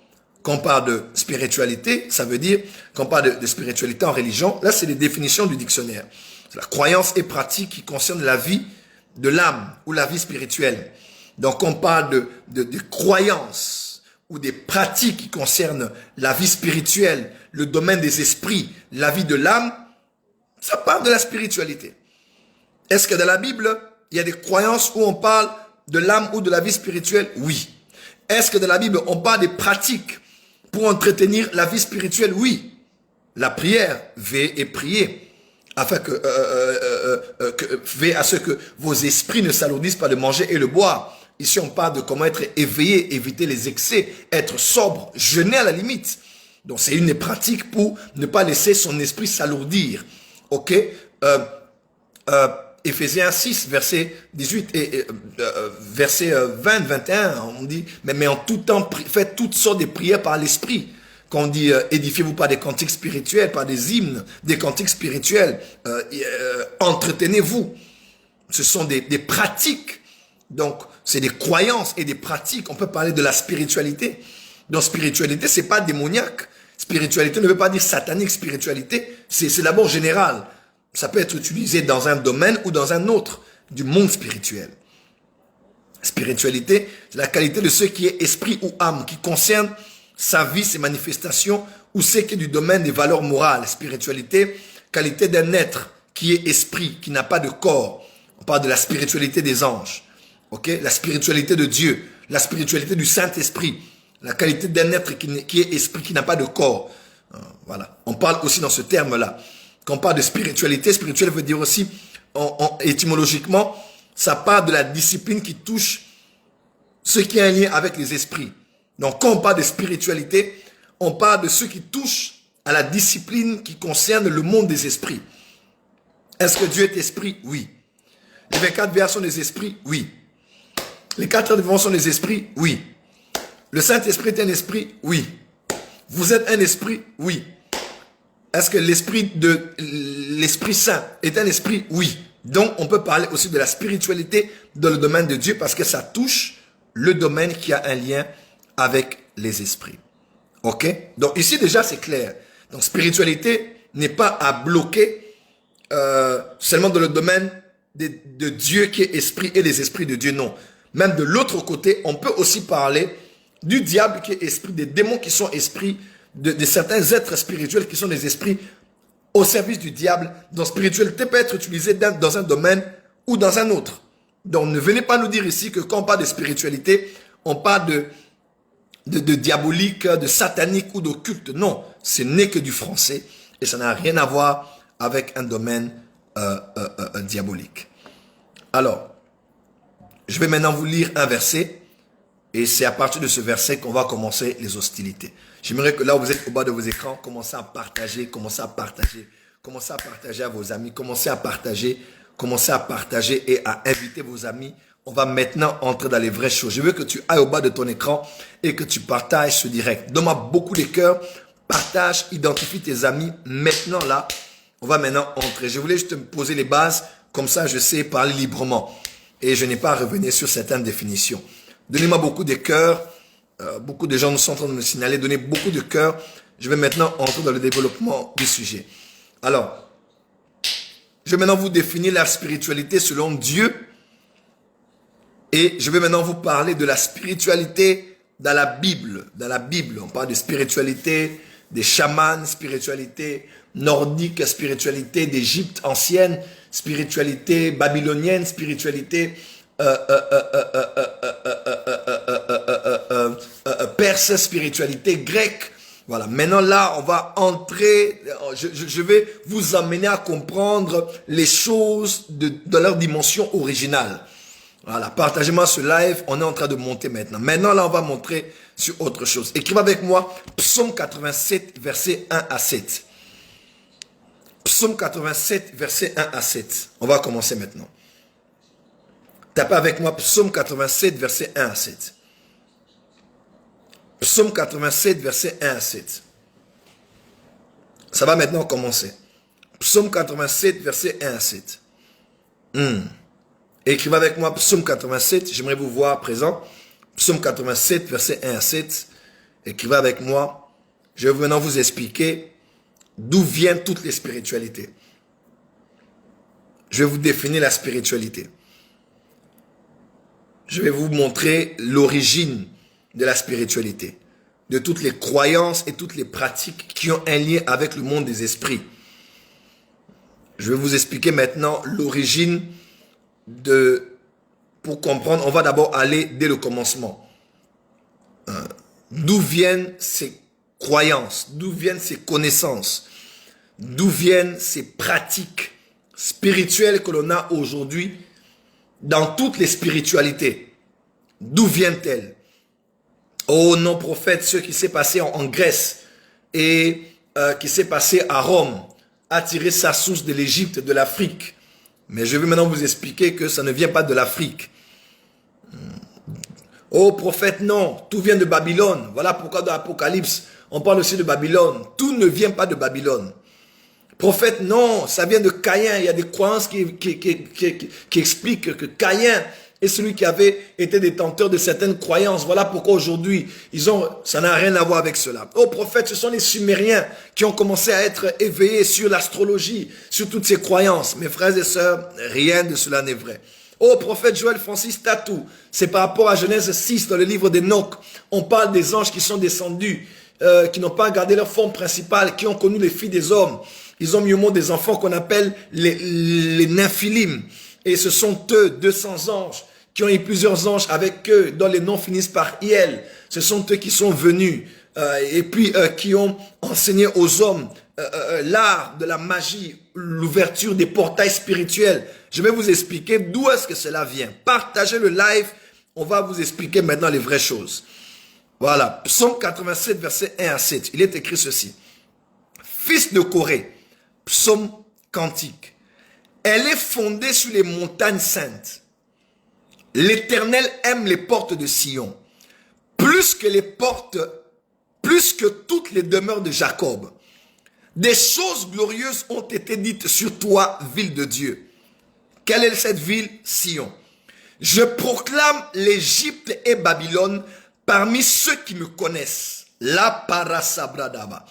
Speaker 1: quand on parle de spiritualité, ça veut dire, quand on parle de spiritualité en religion, là c'est les définitions du dictionnaire. C'est la croyance et pratique qui concerne la vie de l'âme ou la vie spirituelle. Donc on parle de croyances ou des pratiques qui concernent la vie spirituelle, le domaine des esprits, la vie de l'âme, ça parle de la spiritualité. Est-ce que dans la Bible, il y a des croyances où on parle de l'âme ou de la vie spirituelle? Oui. Est-ce que dans la Bible, on parle des pratiques pour entretenir la vie spirituelle? Oui. La prière, veillez et priez, afin veillez à ce que vos esprits ne s'alourdissent pas de manger et de boire. Ici, on parle de comment être éveillé, éviter les excès, être sobre, jeûner à la limite. Donc, c'est une des pratiques pour ne pas laisser son esprit s'alourdir. Ok? Éphésiens 6, verset 18 et verset 20, 21, on dit, mais en tout temps, faites toutes sortes de prières par l'esprit. Quand on dit, édifiez-vous par des cantiques spirituels, par des hymnes, des cantiques spirituels, entretenez-vous. Ce sont des pratiques. Donc, c'est des croyances et des pratiques. On peut parler de la spiritualité. Donc, spiritualité, c'est pas démoniaque. Spiritualité ne veut pas dire satanique. Spiritualité, c'est d'abord général. Ça peut être utilisé dans un domaine ou dans un autre du monde spirituel. Spiritualité, c'est la qualité de ce qui est esprit ou âme, qui concerne sa vie, ses manifestations, ou ce qui est du domaine des valeurs morales. Spiritualité, qualité d'un être qui est esprit, qui n'a pas de corps. On parle de la spiritualité des anges. Okay? La spiritualité de Dieu, la spiritualité du Saint-Esprit, la qualité d'un être qui est esprit, qui n'a pas de corps. Voilà. On parle aussi dans ce terme-là. Quand on parle de spiritualité, spirituel veut dire aussi, étymologiquement, ça parle de la discipline qui touche ce qui a un lien avec les esprits. Donc, quand on parle de spiritualité, on parle de ce qui touche à la discipline qui concerne le monde des esprits. Est-ce que Dieu est esprit? Oui. Les 24 vers sont des esprits? Oui. Les 4 éléments sont des esprits? Oui. Le Saint-Esprit est un esprit? Oui. Vous êtes un esprit? Oui. Est-ce que l'Esprit Saint est un esprit? Oui. Donc, on peut parler aussi de la spiritualité dans le domaine de Dieu parce que ça touche le domaine qui a un lien avec les esprits. Ok? Donc, ici, déjà, c'est clair. Donc, spiritualité n'est pas à bloquer seulement dans le domaine de Dieu qui est esprit et des esprits de Dieu. Non. Même de l'autre côté, on peut aussi parler du diable qui est esprit, des démons qui sont esprits, de certains êtres spirituels qui sont des esprits au service du diable. Donc, spiritualité peut être utilisée dans un domaine ou dans un autre. Donc, ne venez pas nous dire ici que quand on parle de spiritualité, on parle de diabolique, de satanique ou d'occulte. Non, ce n'est que du français et ça n'a rien à voir avec un domaine diabolique. Alors, je vais maintenant vous lire un verset et c'est à partir de ce verset qu'on va commencer les hostilités. J'aimerais que là où vous êtes au bas de vos écrans, commencez à partager à vos amis, commencez à partager et à inviter vos amis. On va maintenant entrer dans les vraies choses. Je veux que tu ailles au bas de ton écran et que tu partages ce direct. Donne-moi beaucoup de cœur, partage, identifie tes amis. Maintenant là, on va maintenant entrer. Je voulais juste me poser les bases, comme ça je sais parler librement. Et je n'ai pas à revenir sur certaines définitions. Donnez-moi beaucoup de cœur. Beaucoup de gens sont en train de me signaler. Donnez beaucoup de cœur. Je vais maintenant entrer dans le développement du sujet. Alors, Je vais maintenant vous définir la spiritualité selon Dieu. Et je vais maintenant vous parler de la spiritualité dans la Bible. Dans la Bible, on parle de spiritualité des chamans, spiritualité nordique, spiritualité d'Égypte ancienne, spiritualité babylonienne, spiritualité perse, spiritualité grecque. Voilà, maintenant là, on va entrer, je vais vous amener à comprendre les choses dans leur dimension originale. Voilà, partagez-moi ce live, on est en train de monter maintenant. Maintenant là, on va montrer sur autre chose. Écrivez avec moi, Psaume 87, versets 1 à 7. Psaume 87, versets 1 à 7. On va commencer maintenant. Tapez avec moi, Psaume 87, versets 1 à 7. Psaume 87, verset 1 à 7. Ça va maintenant commencer. Psaume 87, verset 1 à 7. Écrivez avec moi Psaume 87. J'aimerais vous voir présent. Psaume 87, verset 1 à 7. Écrivez avec moi. Je vais maintenant vous expliquer d'où viennent toutes les spiritualités. Je vais vous définir la spiritualité. Je vais vous montrer l'origine de la spiritualité, de toutes les croyances et toutes les pratiques qui ont un lien avec le monde des esprits. Je vais vous expliquer maintenant l'origine pour comprendre, on va d'abord aller dès le commencement. D'où viennent ces croyances, d'où viennent ces connaissances, d'où viennent ces pratiques spirituelles que l'on a aujourd'hui dans toutes les spiritualités. D'où viennent-elles? Oh non, prophète, ce qui s'est passé en Grèce et qui s'est passé à Rome a tiré sa source de l'Égypte, de l'Afrique. Mais je vais maintenant vous expliquer que ça ne vient pas de l'Afrique. Oh prophète, non, tout vient de Babylone. Voilà pourquoi dans l'Apocalypse, on parle aussi de Babylone. Tout ne vient pas de Babylone. Prophète, non, ça vient de Caïn. Il y a des croyances qui expliquent que Caïn est celui qui avait été détenteur de certaines croyances. Voilà pourquoi aujourd'hui, ça n'a rien à voir avec cela. Oh prophète, ce sont les Sumériens qui ont commencé à être éveillés sur l'astrologie, sur toutes ces croyances. Mes frères et sœurs, rien de cela n'est vrai. Oh prophète Joël Francis Tatou, c'est par rapport à Genèse 6 dans le livre d'Enoch. On parle des anges qui sont descendus, qui n'ont pas gardé leur forme principale, qui ont connu les filles des hommes. Ils ont mis au monde des enfants qu'on appelle les nymphilim. Et ce sont eux, 200 anges, qui ont eu plusieurs anges avec eux, dont les noms finissent par Iel. Ce sont eux qui sont venus et puis qui ont enseigné aux hommes l'art de la magie, l'ouverture des portails spirituels. Je vais vous expliquer d'où est-ce que cela vient. Partagez le live, on va vous expliquer maintenant les vraies choses. Voilà, Psaume 87, verset 1 à 7. Il est écrit ceci. Fils de Corée, psaume cantique. Elle est fondée sur les montagnes saintes. L'Éternel aime les portes de Sion, plus que toutes les demeures de Jacob. Des choses glorieuses ont été dites sur toi, ville de Dieu. Quelle est cette ville? Sion. Je proclame l'Égypte et Babylone parmi ceux qui me connaissent. La parasabradava.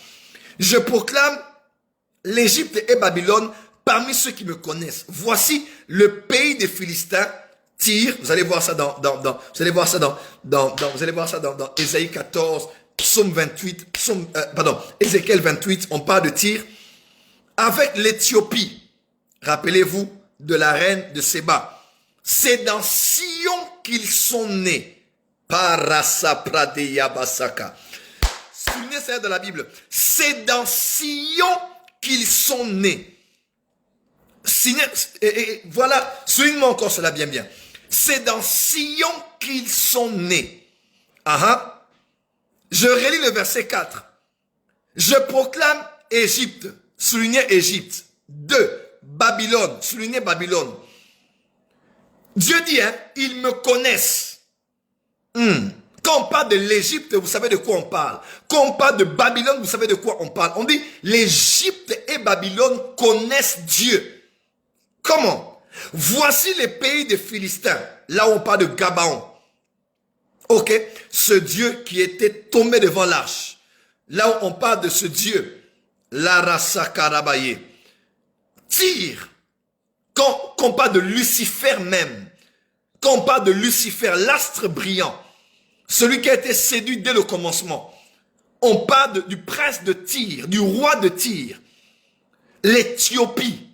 Speaker 1: Je proclame l'Égypte et Babylone parmi ceux qui me connaissent. Voici le pays des Philistins, Tyr. Vous allez voir ça dans Ésaïe 14, Psaume 28, Ézéchiel 28, on parle de Tyr. Avec l'Éthiopie, rappelez-vous de la reine de Séba. C'est dans Sion qu'ils sont nés. Parasapradeyabasaka. Souvenez ça dans la Bible. C'est dans Sion qu'ils sont nés. Voilà, souligne-moi encore cela bien. C'est dans Sion qu'ils sont nés. Je relis le verset 4. Je proclame Égypte, soulignez Égypte. 2. Babylone, soulignez Babylone. Dieu dit, ils me connaissent. Quand on parle de l'Égypte, vous savez de quoi on parle. Quand on parle de Babylone, vous savez de quoi on parle. On dit, l'Égypte et Babylone connaissent Dieu. Comment? Voici les pays des Philistins. Là où on parle de Gabaon. Ok? Ce Dieu qui était tombé devant l'arche. Là où on parle de ce Dieu. Larasa Karabaye. Tyr. quand on parle de Lucifer même, quand on parle de Lucifer, l'astre brillant, celui qui a été séduit dès le commencement, on parle du prince de Tyr, du roi de Tyr, l'Éthiopie.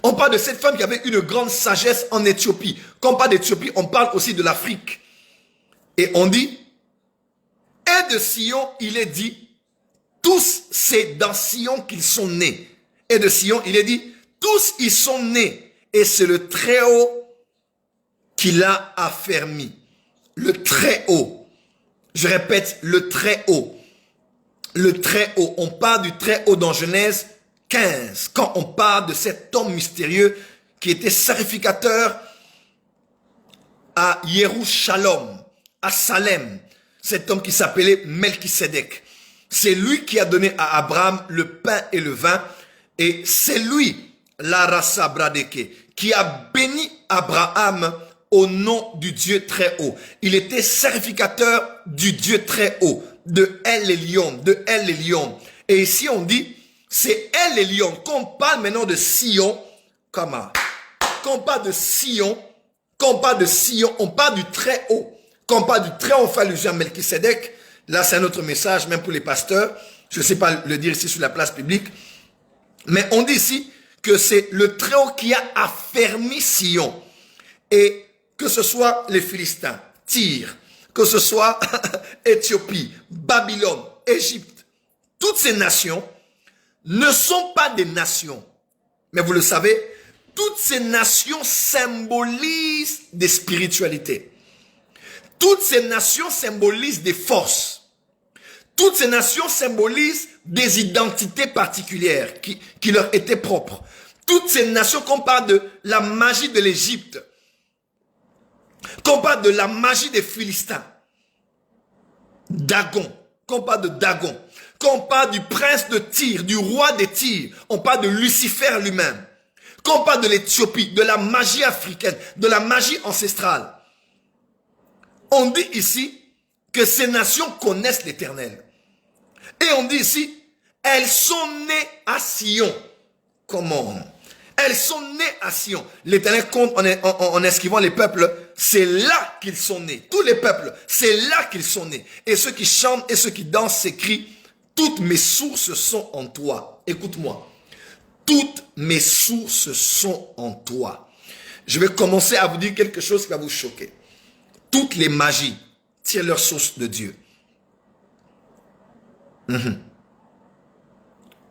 Speaker 1: On parle de cette femme qui avait une grande sagesse en Éthiopie. Quand on parle d'Éthiopie, on parle aussi de l'Afrique. Et on dit, et de Sion, il est dit, tous c'est dans Sion qu'ils sont nés. Et de Sion, il est dit, tous ils sont nés. Et c'est le Très-Haut qui l'a affermi. Le Très-Haut. Je répète, le Très-Haut. Le Très-Haut. On parle du Très-Haut dans Genèse 15. Quand on parle de cet homme mystérieux qui était sacrificateur à Yerushalom, à Salem. Cet homme qui s'appelait Melchisédek. C'est lui qui a donné à Abraham le pain et le vin. Et c'est lui, la rasa bradeke, qui a béni Abraham au nom du Dieu très haut. Il était sacrificateur du Dieu très haut, de El Elyon, de El Elyon. Et ici on dit, c'est El Elyon. Quand on parle maintenant de Sion, comment? Quand on parle de Sion, on parle du très haut. Quand on parle du très haut, on fait allusion à Melchisédek. Là, c'est un autre message, même pour les pasteurs. Je ne sais pas le dire ici sur la place publique. Mais on dit ici que c'est le très haut qui a affermi Sion. Et que ce soit les Philistins, Tyr, que ce soit Éthiopie, Babylone, Égypte, toutes ces nations ne sont pas des nations. Mais vous le savez, toutes ces nations symbolisent des spiritualités. Toutes ces nations symbolisent des forces. Toutes ces nations symbolisent des identités particulières qui leur étaient propres. Toutes ces nations, qu'on parle de la magie de l'Égypte, qu'on parle de la magie des Philistins, Dagon, qu'on parle de Dagon, qu'on parle du prince de Tyr, du roi des Tyr, on parle de Lucifer lui-même, qu'on parle de l'Éthiopie, de la magie africaine, de la magie ancestrale. On dit ici que ces nations connaissent l'Éternel. Et on dit ici, elles sont nées à Sion. Comment? Elles sont nées à Sion. L'Éternel compte en esquivant les peuples. C'est là qu'ils sont nés. Tous les peuples, c'est là qu'ils sont nés. Et ceux qui chantent et ceux qui dansent s'écrient, toutes mes sources sont en toi. Écoute-moi. Toutes mes sources sont en toi. Je vais commencer à vous dire quelque chose qui va vous choquer. Toutes les magies tirent leur source de Dieu.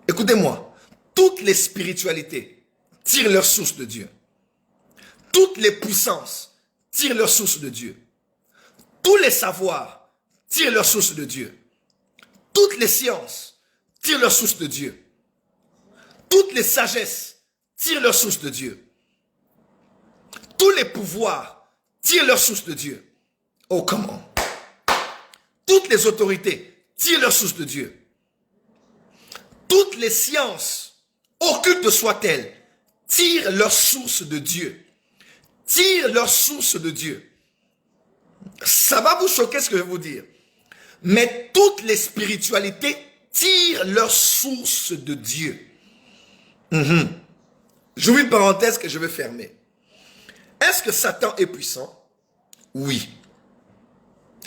Speaker 1: Écoutez-moi. Toutes les spiritualités tirent leur source de Dieu. Toutes les puissances tirent leur source de Dieu. Tous les savoirs tirent leur source de Dieu. Toutes les sciences tirent leur source de Dieu. Toutes les sagesses tirent leur source de Dieu. Tous les pouvoirs tirent leur source de Dieu. Oh, comment? Toutes les autorités tirent leur source de Dieu. Toutes les sciences, occultes soient-elles, tirent leur source de Dieu. Tirent leur source de Dieu. Ça va vous choquer ce que je vais vous dire. Mais toutes les spiritualités tirent leur source de Dieu. J'ouvre une parenthèse que je vais fermer. Est-ce que Satan est puissant? Oui.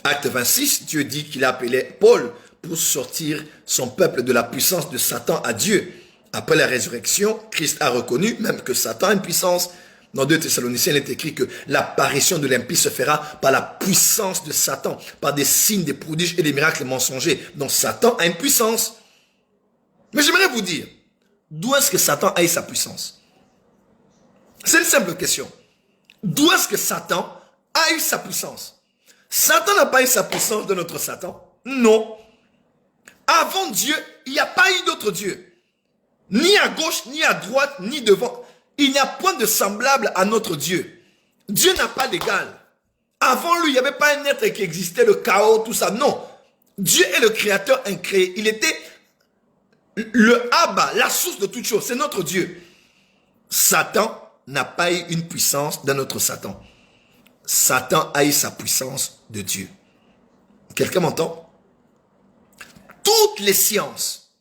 Speaker 1: Acte 26, Dieu dit qu'il a appelé Paul pour sortir son peuple de la puissance de Satan à Dieu. Après la résurrection, Christ a reconnu même que Satan a une puissance. Dans 2 Thessaloniciens, il est écrit que l'apparition de l'impie se fera par la puissance de Satan, par des signes, des prodiges et des miracles mensongers. Donc Satan a une puissance. Mais j'aimerais vous dire, d'où est-ce que Satan a eu sa puissance? C'est une simple question. D'où est-ce que Satan a eu sa puissance? Satan n'a pas eu sa puissance de notre Satan. Non. Avant Dieu, il n'y a pas eu d'autre Dieu. Ni à gauche, ni à droite, ni devant. Il n'y a point de semblable à notre Dieu. Dieu n'a pas d'égal. Avant lui, il n'y avait pas un être qui existait, le chaos, tout ça. Non. Dieu est le créateur incréé. Il était le Abba, la source de toutes choses. C'est notre Dieu. Satan n'a pas eu une puissance dans notre Satan. Satan a eu sa puissance de Dieu. Quelqu'un m'entend? Toutes les sciences,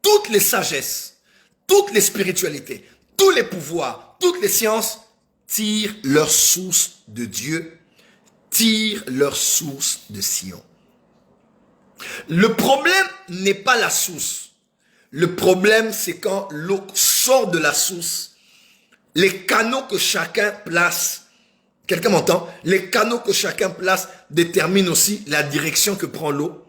Speaker 1: toutes les sagesses, toutes les spiritualités, tous les pouvoirs, toutes les sciences tirent leur source de Dieu, tirent leur source de Sion. Le problème n'est pas la source. Le problème, c'est quand l'eau sort de la source, les canaux que chacun place, quelqu'un m'entend? Les canaux que chacun place déterminent aussi la direction que prend l'eau.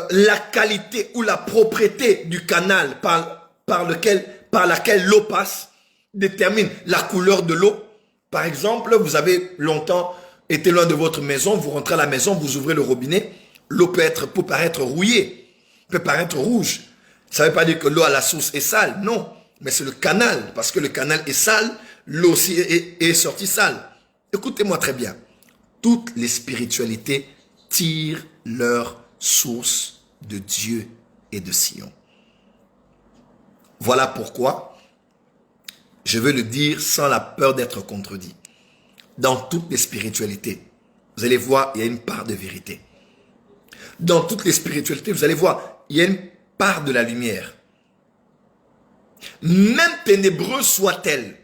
Speaker 1: La qualité ou la propriété du canal par laquelle l'eau passe détermine la couleur de l'eau. Par exemple, vous avez longtemps été loin de votre maison, vous rentrez à la maison, vous ouvrez le robinet, l'eau peut paraître rouillée, peut paraître rouge. Ça ne veut pas dire que l'eau à la source est sale, non. Mais c'est le canal, parce que le canal est sale, l'eau aussi est sortie sale. Écoutez-moi très bien. Toutes les spiritualités tirent leur source de Dieu et de Sion. Voilà pourquoi je veux le dire sans la peur d'être contredit. Dans toutes les spiritualités, vous allez voir, il y a une part de vérité. Dans toutes les spiritualités, vous allez voir, il y a une part de la lumière. Même ténébreuse soit-elle,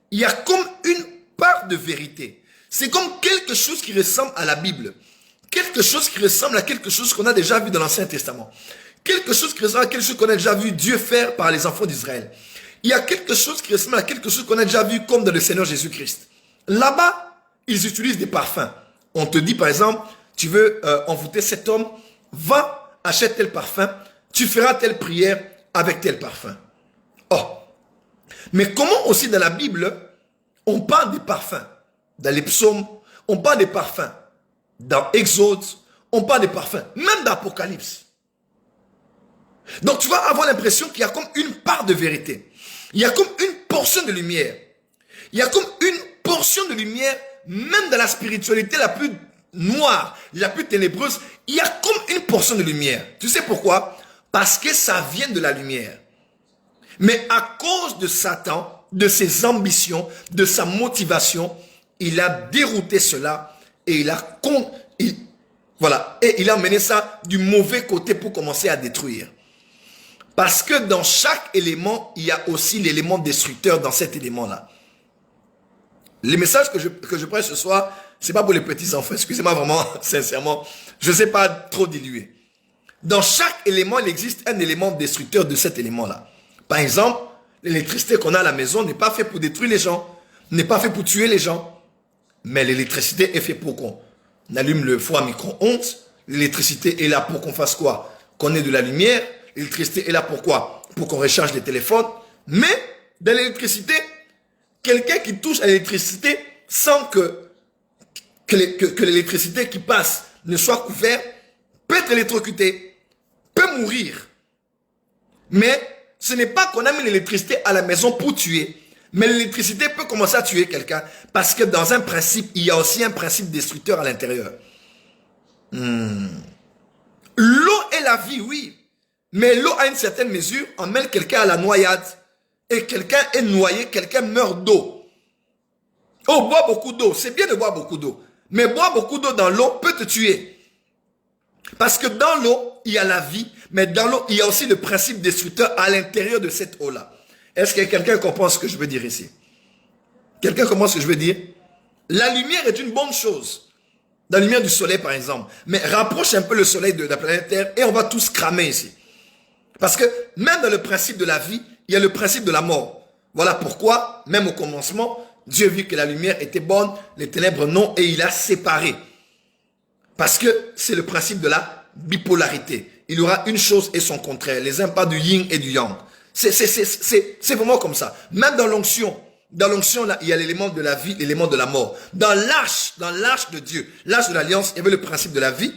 Speaker 1: il y a comme une part de vérité. C'est comme quelque chose qui ressemble à la Bible. Quelque chose qui ressemble à quelque chose qu'on a déjà vu dans l'Ancien Testament. Quelque chose qui ressemble à quelque chose qu'on a déjà vu Dieu faire par les enfants d'Israël. Il y a quelque chose qui ressemble à quelque chose qu'on a déjà vu comme dans le Seigneur Jésus-Christ. Là-bas, ils utilisent des parfums. On te dit par exemple, tu veux envoûter cet homme, va, achète tel parfum, tu feras telle prière avec tel parfum. Oh, mais comment aussi dans la Bible, on parle des parfums? Dans les psaumes, on parle des parfums. Dans Exode, on parle des parfums. Même dans Apocalypse. Donc tu vas avoir l'impression qu'il y a comme une part de vérité. Il y a comme une portion de lumière. Il y a comme une portion de lumière, même dans la spiritualité la plus noire, la plus ténébreuse. Il y a comme une portion de lumière. Tu sais pourquoi? Parce que ça vient de la lumière. Mais à cause de Satan, de ses ambitions, de sa motivation, il a dérouté cela et il a mené ça du mauvais côté pour commencer à détruire. Parce que dans chaque élément, il y a aussi l'élément destructeur dans cet élément-là. Les messages que je prêche ce soir, c'est pas pour les petits enfants. Excusez-moi vraiment, sincèrement. Je ne sais pas trop diluer. Dans chaque élément, il existe un élément destructeur de cet élément-là. Par exemple, l'électricité qu'on a à la maison n'est pas fait pour détruire les gens, n'est pas fait pour tuer les gens. Mais l'électricité est fait pour qu'on allume le four à micro-ondes. L'électricité est là pour qu'on fasse quoi? Qu'on ait de la lumière. L'électricité est là pour quoi? Pour qu'on recharge les téléphones. Mais dans l'électricité, quelqu'un qui touche à l'électricité sans que l'électricité qui passe ne soit couverte peut être électrocuté, peut mourir. Mais ce n'est pas qu'on a mis l'électricité à la maison pour tuer. Mais l'électricité peut commencer à tuer quelqu'un. Parce que dans un principe, il y a aussi un principe destructeur à l'intérieur. L'eau est la vie, oui. Mais l'eau, à une certaine mesure, emmène quelqu'un à la noyade. Et quelqu'un est noyé, quelqu'un meurt d'eau. Oh, bois beaucoup d'eau. C'est bien de boire beaucoup d'eau. Mais boire beaucoup d'eau dans l'eau peut te tuer. Parce que dans l'eau, il y a la vie. Mais dans l'eau, il y a aussi le principe destructeur à l'intérieur de cette eau-là. Est-ce que quelqu'un comprend ce que je veux dire ici? Quelqu'un comprend ce que je veux dire? La lumière est une bonne chose. La lumière du soleil, par exemple. Mais rapproche un peu le soleil de la planète Terre et on va tous cramer ici. Parce que même dans le principe de la vie, il y a le principe de la mort. Voilà pourquoi, même au commencement, Dieu vit que la lumière était bonne, les ténèbres non, et il a séparé. Parce que c'est le principe de la bipolarité. Il y aura une chose et son contraire. Les impacts du yin et du yang. C'est vraiment comme ça. Même dans l'onction, là, il y a l'élément de la vie, l'élément de la mort. Dans l'arche de Dieu, l'arche de l'alliance, il y avait le principe de la vie.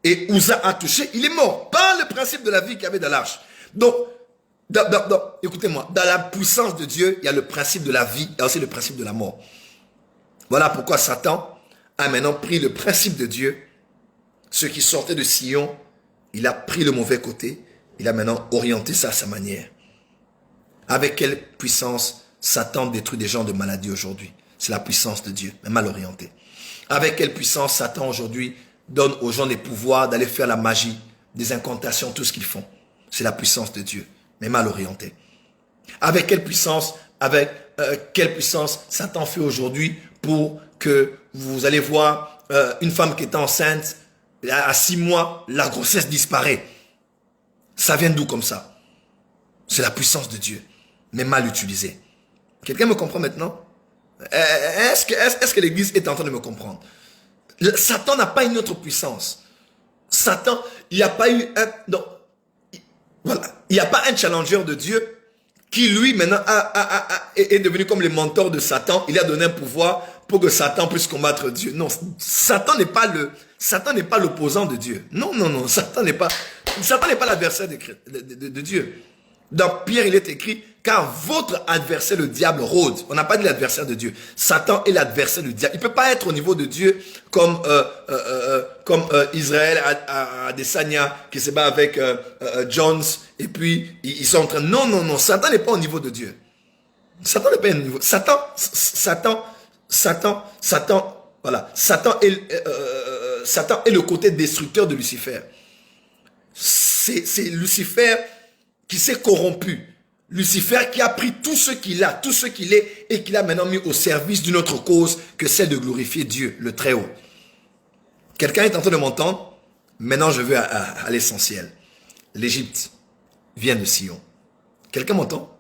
Speaker 1: Et Uza a touché, il est mort. Pas le principe de la vie qu'il y avait dans l'arche. Donc, écoutez-moi, dans la puissance de Dieu, il y a le principe de la vie, il y a aussi le principe de la mort. Voilà pourquoi Satan a maintenant pris le principe de Dieu, ce qui sortait de Sion, il a pris le mauvais côté, il a maintenant orienté ça à sa manière. Avec quelle puissance Satan détruit des gens de maladie aujourd'hui? C'est la puissance de Dieu, mais mal orienté. Avec quelle puissance Satan aujourd'hui donne aux gens des pouvoirs d'aller faire la magie, des incantations, tout ce qu'ils font? C'est la puissance de Dieu, mais mal orienté. Avec quelle puissance? Avec quelle puissance Satan fait aujourd'hui pour que vous allez voir une femme qui est enceinte, à 6 mois, la grossesse disparaît. Ça vient d'où comme ça? C'est la puissance de Dieu, mais mal utilisée. Quelqu'un me comprend maintenant? Est-ce que l'église est en train de me comprendre? Satan n'a pas une autre puissance. Satan, il n'y a pas eu un... Non, voilà, il n'y a pas un challenger de Dieu qui lui maintenant est devenu comme le mentor de Satan. Il a donné un pouvoir pour que Satan puisse combattre Dieu. Non, Satan n'est pas l'opposant de Dieu. Non, non, non, Satan n'est pas l'adversaire de Dieu. Dans Pierre, il est écrit, car votre adversaire, le diable, rôde. On n'a pas dit l'adversaire de Dieu. Satan est l'adversaire du diable. Il ne peut pas être au niveau de Dieu comme Israël à Adesanya qui se bat avec Jones et puis ils sont en train... Non, non, non. Satan n'est pas au niveau de Dieu. Satan n'est pas au niveau... Voilà. Satan est le côté destructeur de Lucifer. C'est Lucifer qui s'est corrompu. Lucifer qui a pris tout ce qu'il a, tout ce qu'il est, et qu'il a maintenant mis au service d'une autre cause que celle de glorifier Dieu, le Très-Haut. Quelqu'un est en train de m'entendre? Maintenant, je veux à l'essentiel. L'Égypte vient de Sion. Quelqu'un m'entend?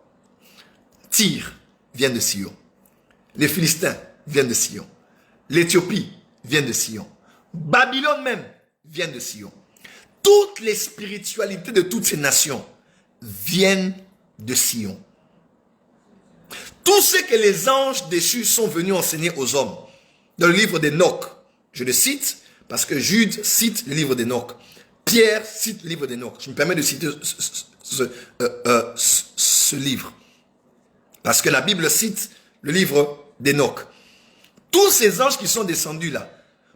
Speaker 1: Tyr vient de Sion. Les Philistins viennent de Sion. L'Éthiopie vient de Sion. Babylone même vient de Sion. Toutes les spiritualités de toutes ces nations viennent de Sion. Tout ce que les anges déchus sont venus enseigner aux hommes. Dans le livre d'Enoch, je le cite parce que Jude cite le livre d'Enoch. Pierre cite le livre d'Enoch. Je me permets de citer ce livre. Parce que la Bible cite le livre d'Enoch. Tous ces anges qui sont descendus là,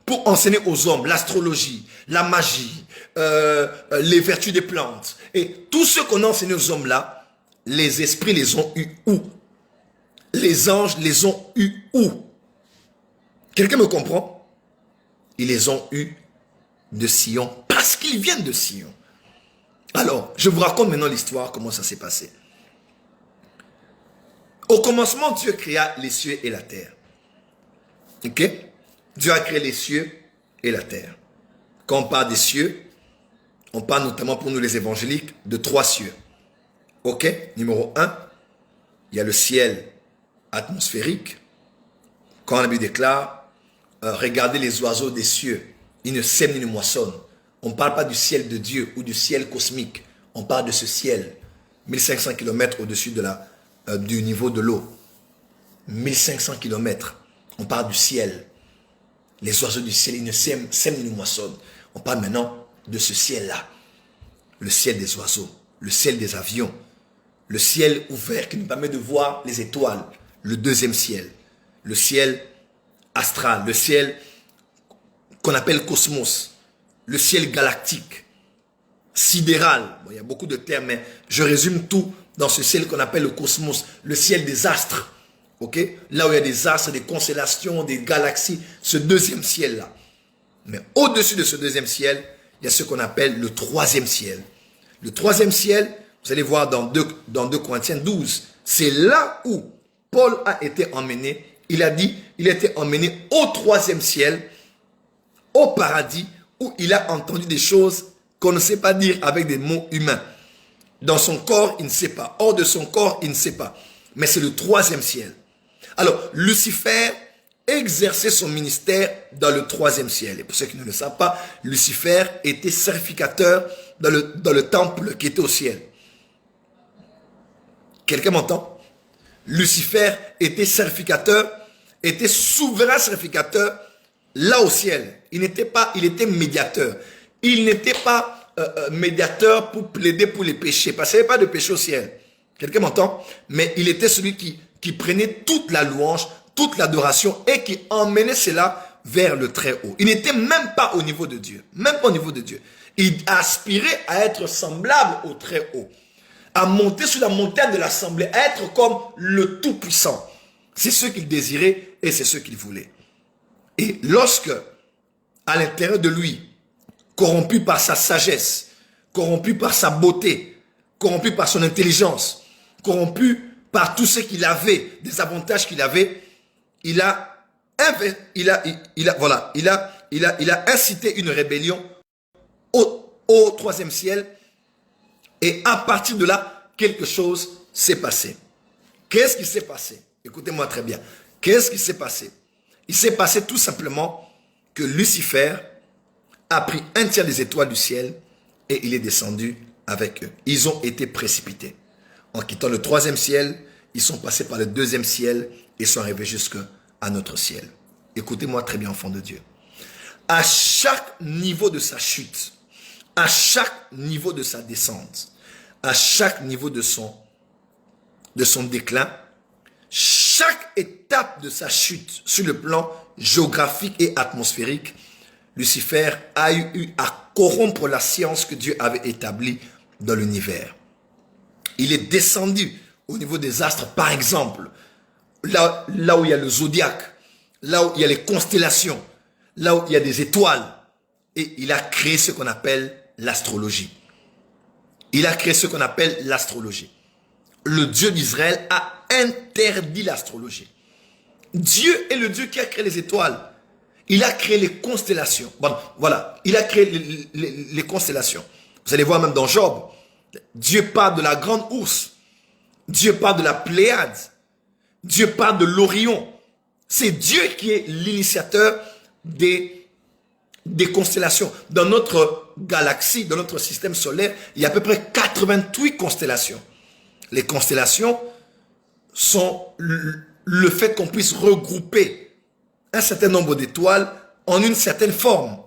Speaker 1: pour enseigner aux hommes l'astrologie, la magie, les vertus des plantes. Et tout ce qu'on a enseigné aux hommes là, les esprits les ont eus où? Les anges les ont eus où? Quelqu'un me comprend? Ils les ont eus de Sion parce qu'ils viennent de Sion. Alors, je vous raconte maintenant l'histoire, comment ça s'est passé. Au commencement, Dieu créa les cieux et la terre. Ok? Dieu a créé les cieux et la terre. Quand on parle des cieux, on parle notamment pour nous les évangéliques de 3 cieux. Ok? Numéro 1, il y a le ciel atmosphérique. Quand la Bible déclare, regardez les oiseaux des cieux, ils ne sèment ni ne moissonnent. On ne parle pas du ciel de Dieu ou du ciel cosmique. On parle de ce ciel, 1500 km au-dessus du niveau de l'eau. 1500 km. On parle du ciel. Les oiseaux du ciel, ils ne sèment ni ne moissonnent. On parle maintenant de ce ciel-là. Le ciel des oiseaux, le ciel des avions, le ciel ouvert qui nous permet de voir les étoiles. Le deuxième ciel, le ciel astral, le ciel qu'on appelle cosmos, le ciel galactique, sidéral. Bon, il y a beaucoup de termes, mais je résume tout dans ce ciel qu'on appelle le cosmos, le ciel des astres. Okay? Là où il y a des astres, des constellations, des galaxies, ce deuxième ciel-là. Mais au-dessus de ce deuxième ciel, il y a ce qu'on appelle le troisième ciel. Le troisième ciel, vous allez voir dans 2 Corinthiens 12, c'est là où Paul a été emmené. Il a dit, il a été emmené au troisième ciel, au paradis, où il a entendu des choses qu'on ne sait pas dire avec des mots humains. Dans son corps, il ne sait pas. Hors de son corps, il ne sait pas. Mais c'est le troisième ciel. Alors, Lucifer exerçait son ministère dans le troisième ciel. Et pour ceux qui ne le savent pas, Lucifer était sacrificateur dans le temple qui était au ciel. Quelqu'un m'entend? Lucifer était sacrificateur, était souverain sacrificateur là au ciel. Il était médiateur. Il n'était pas médiateur pour plaider pour les péchés, parce qu'il n'y avait pas de péché au ciel. Quelqu'un m'entend? Mais il était celui qui prenait toute la louange, toute l'adoration et qui emmenait cela vers le Très-Haut. Il n'était même pas au niveau de Dieu. Même pas au niveau de Dieu. Il aspirait à être semblable au Très-Haut. À monter sur la montagne de l'assemblée, à être comme le Tout-Puissant. C'est ce qu'il désirait et c'est ce qu'il voulait. Et lorsque, à l'intérieur de lui, corrompu par sa sagesse, corrompu par sa beauté, corrompu par son intelligence, corrompu par tout ce qu'il avait, des avantages qu'il avait, il a incité une rébellion au troisième ciel. Et à partir de là, quelque chose s'est passé. Qu'est-ce qui s'est passé? Écoutez-moi très bien. Qu'est-ce qui s'est passé? Il s'est passé tout simplement que Lucifer a pris un tiers des étoiles du ciel et il est descendu avec eux. Ils ont été précipités. En quittant le troisième ciel, ils sont passés par le deuxième ciel et sont arrivés jusqu'à notre ciel. Écoutez-moi très bien, enfants de Dieu. À chaque niveau de sa chute, à chaque niveau de sa descente, à chaque niveau de son déclin, chaque étape de sa chute sur le plan géographique et atmosphérique, Lucifer a eu à corrompre la science que Dieu avait établie dans l'univers. Il est descendu au niveau des astres, par exemple, là où il y a le zodiaque, là où il y a les constellations, là où il y a des étoiles, et il a créé ce qu'on appelle l'astrologie. Il a créé ce qu'on appelle l'astrologie. Le Dieu d'Israël a interdit l'astrologie. Dieu est le Dieu qui a créé les étoiles. Il a créé les constellations. Bon, voilà, il a créé les constellations. Vous allez voir même dans Job, Dieu parle de la grande ours. Dieu parle de la Pléiade. Dieu parle de l'Orion. C'est Dieu qui est l'initiateur des constellations. Dans notre galaxie, dans notre système solaire, il y a à peu près 88 constellations. Les constellations sont le fait qu'on puisse regrouper un certain nombre d'étoiles en une certaine forme.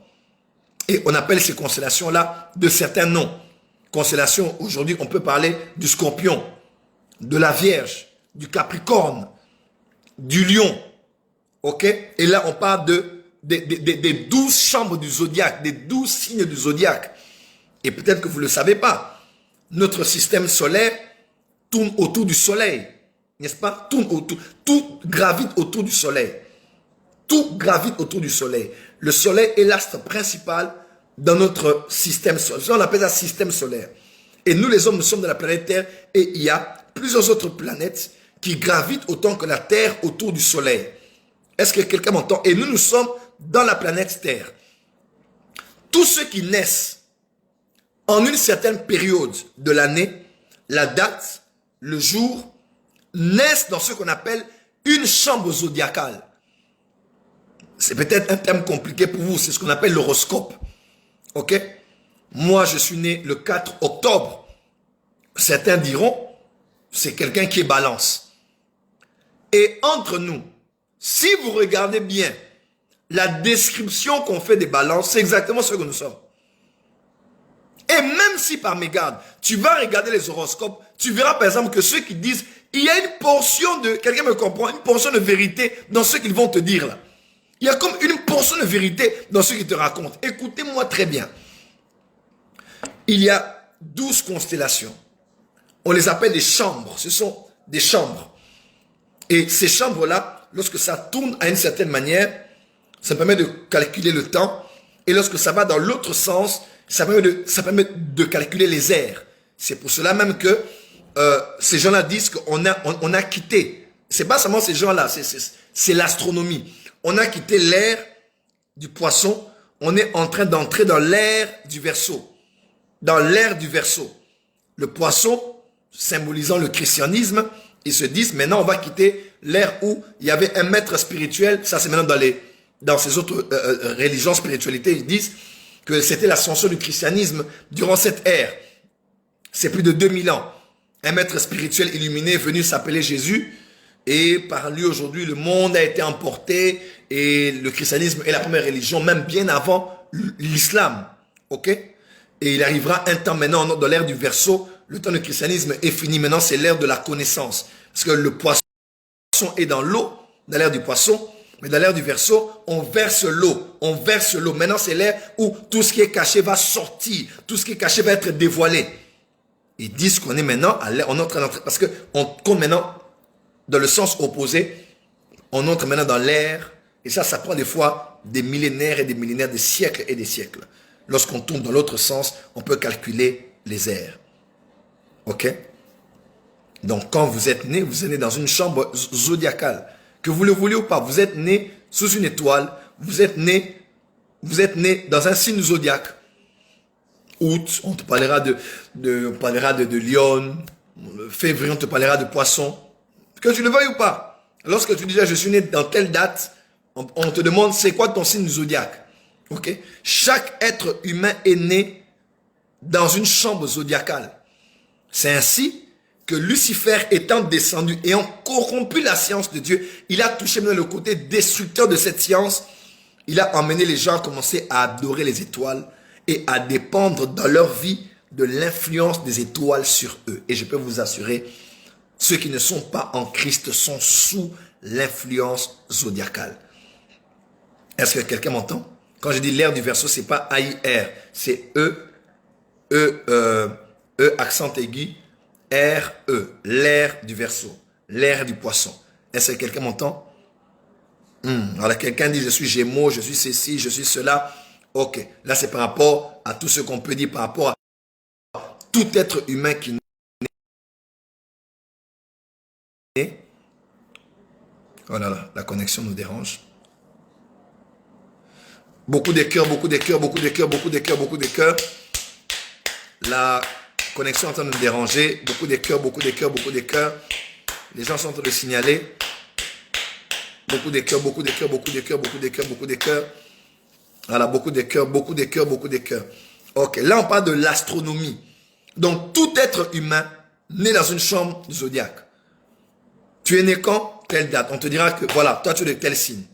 Speaker 1: Et on appelle ces constellations-là de certains noms. Constellations, aujourd'hui, on peut parler du Scorpion, de la Vierge, du Capricorne, du Lion. Ok? Et là, on parle des 12 chambres du zodiaque, des 12 signes du zodiaque. Et peut-être que vous ne le savez pas. Notre système solaire tourne autour du soleil. N'est-ce pas? Tout gravite autour du soleil. Tout gravite autour du soleil. Le soleil est l'astre principal dans notre système solaire. On appelle ça système solaire. Et nous, les hommes, nous sommes dans la planète Terre et il y a plusieurs autres planètes qui gravitent autant que la Terre autour du soleil. Est-ce que quelqu'un m'entend? Et nous, nous sommes dans la planète Terre. Tous ceux qui naissent en une certaine période de l'année, la date, le jour, naissent dans ce qu'on appelle une chambre zodiacale. C'est peut-être un terme compliqué pour vous, c'est ce qu'on appelle l'horoscope. Ok? Moi, je suis né le 4 octobre. Certains diront, c'est quelqu'un qui est balance. Et entre nous, si vous regardez bien la description qu'on fait des balances, c'est exactement ce que nous sommes. Et même si par mégarde, tu vas regarder les horoscopes, tu verras par exemple que ceux qui disent, il y a une portion de, quelqu'un me comprend, une portion de vérité dans ce qu'ils vont te dire là. Il y a comme une portion de vérité dans ce qu'ils te racontent. Écoutez-moi très bien. Il y a 12 constellations. On les appelle des chambres. Ce sont des chambres. Et ces chambres-là, lorsque ça tourne à une certaine manière, ça permet de calculer le temps. Et lorsque ça va dans l'autre sens, ça permet de calculer les airs. C'est pour cela même que ces gens-là disent qu'on a quitté. C'est pas seulement ces gens-là, c'est l'astronomie. On a quitté l'ère du poisson. On est en train d'entrer dans l'ère du Verseau. Dans l'ère du Verseau. Le poisson, symbolisant le christianisme, ils se disent maintenant on va quitter l'ère où il y avait un maître spirituel. Ça c'est maintenant dans ces autres religions, spiritualités, ils disent que c'était l'ascension du christianisme durant cette ère. C'est plus de 2000 ans. Un maître spirituel illuminé venu s'appeler Jésus. Et par lui aujourd'hui, le monde a été emporté et le christianisme est la première religion, même bien avant l'islam. Ok? Et il arrivera un temps maintenant dans l'ère du Verseau. Le temps du christianisme est fini. Maintenant, c'est l'ère de la connaissance. Parce que le poisson est dans l'eau, dans l'ère du poisson. Mais dans l'ère du Verseau, on verse l'eau. On verse l'eau. Maintenant, c'est l'ère où tout ce qui est caché va sortir. Tout ce qui est caché va être dévoilé. Ils disent qu'on est maintenant à l'ère, on est en train d'entrer. Parce qu'on compte maintenant dans le sens opposé. On entre maintenant dans l'ère. Et ça prend des fois des millénaires et des millénaires, des siècles et des siècles. Lorsqu'on tourne dans l'autre sens, on peut calculer les airs. Ok? Donc quand vous êtes né dans une chambre zodiacale. Que vous le voulez ou pas, vous êtes né sous une étoile, vous êtes né dans un signe zodiaque. Août, on te parlera de lion. Février, on te parlera de poisson. Que tu le veuilles ou pas. Lorsque tu dis, je suis né dans telle date, on te demande, c'est quoi ton signe zodiaque? Ok? Chaque être humain est né dans une chambre zodiacale. C'est ainsi que Lucifer étant descendu, ayant corrompu la science de Dieu, il a touché même le côté destructeur de cette science. Il a emmené les gens à commencer à adorer les étoiles et à dépendre dans leur vie de l'influence des étoiles sur eux. Et je peux vous assurer, ceux qui ne sont pas en Christ sont sous l'influence zodiacale. Est-ce que quelqu'un m'entend? Quand je dis l'ère du Verseau, c'est pas A-I-R, c'est accent aigu, R-E, l'ère du Verseau, l'ère du Poisson. Est-ce que quelqu'un m'entend? Alors quelqu'un dit, je suis Gémeaux, je suis ceci, je suis cela. Ok, là c'est par rapport à tout ce qu'on peut dire, par rapport à tout être humain qui naît. Oh là là, la connexion nous dérange. Beaucoup de cœurs, beaucoup de cœurs, beaucoup de cœurs, beaucoup de cœurs, beaucoup de cœurs. La connexion est en train de nous déranger. Beaucoup de cœurs, beaucoup de cœurs, beaucoup de cœurs. Les gens sont en train de signaler. Beaucoup de cœurs, beaucoup de cœurs, beaucoup de cœurs, beaucoup de cœurs, beaucoup de cœurs. Voilà, beaucoup de cœurs, beaucoup de cœurs, beaucoup de cœurs. Ok, là on parle de l'astronomie. Donc tout être humain né dans une chambre du zodiaque. Tu es né quand? Telle date. On te dira que voilà, toi tu es de tel signe.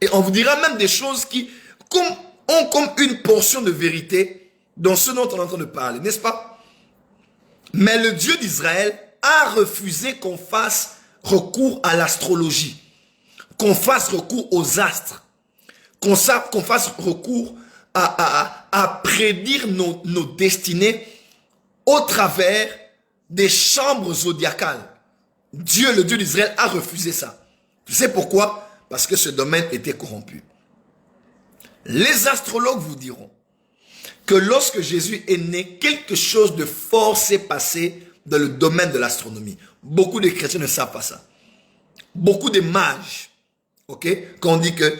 Speaker 1: Et on vous dira même des choses qui ont comme une portion de vérité dans ce dont on est en train de parler, n'est-ce pas? Mais le Dieu d'Israël a refusé qu'on fasse recours à l'astrologie, qu'on fasse recours aux astres, qu'on fasse recours à prédire nos destinées au travers des chambres zodiacales. Dieu, le Dieu d'Israël, a refusé ça. Tu sais pourquoi? Parce que ce domaine était corrompu. Les astrologues vous diront que lorsque Jésus est né, quelque chose de fort s'est passé dans le domaine de l'astronomie. Beaucoup de chrétiens ne savent pas ça. Beaucoup de mages, ok? Quand on dit que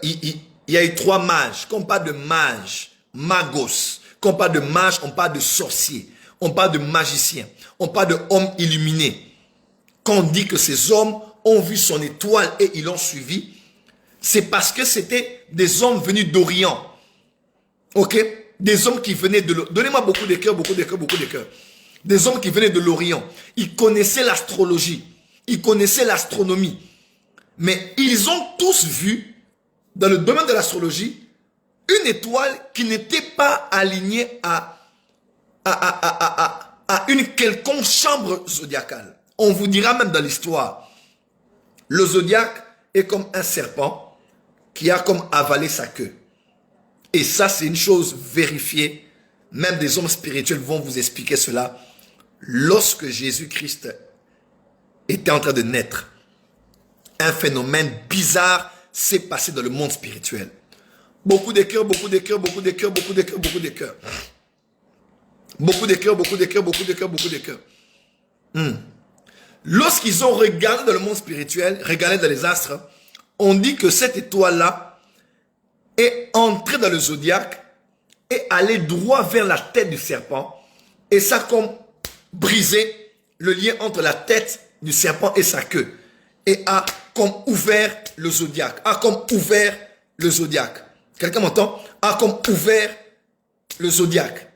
Speaker 1: il y a eu 3 mages, quand on parle de mages, magos, quand on parle de mages, on parle de sorciers, on parle de magiciens, on parle de hommes illuminés. Quand on dit que ces hommes ont vu son étoile et ils l'ont suivi, c'est parce que c'était des hommes venus d'Orient. Ok? Des hommes qui venaient de l'Orient. Donnez-moi beaucoup de cœurs, beaucoup de cœurs, beaucoup de cœurs. Des hommes qui venaient de l'Orient. Ils connaissaient l'astrologie. Ils connaissaient l'astronomie. Mais ils ont tous vu, dans le domaine de l'astrologie, une étoile qui n'était pas alignée à une quelconque chambre zodiacale. On vous dira même dans l'histoire, le zodiaque est comme un serpent qui a comme avalé sa queue. Et ça, c'est une chose vérifiée. Même des hommes spirituels vont vous expliquer cela. Lorsque Jésus-Christ était en train de naître, un phénomène bizarre s'est passé dans le monde spirituel. Beaucoup de cœurs, beaucoup de cœurs, beaucoup de cœurs, beaucoup de cœurs, beaucoup de cœurs. Beaucoup de cœurs, beaucoup de cœurs, beaucoup de cœurs, beaucoup de cœurs. Lorsqu'ils ont regardé dans le monde spirituel, regardé dans les astres, on dit que cette étoile-là est entrée dans le zodiaque et allée droit vers la tête du serpent. Et ça a comme brisé le lien entre la tête du serpent et sa queue. Et a comme ouvert le zodiaque. A comme ouvert le zodiaque. Quelqu'un m'entend? A comme ouvert le zodiaque.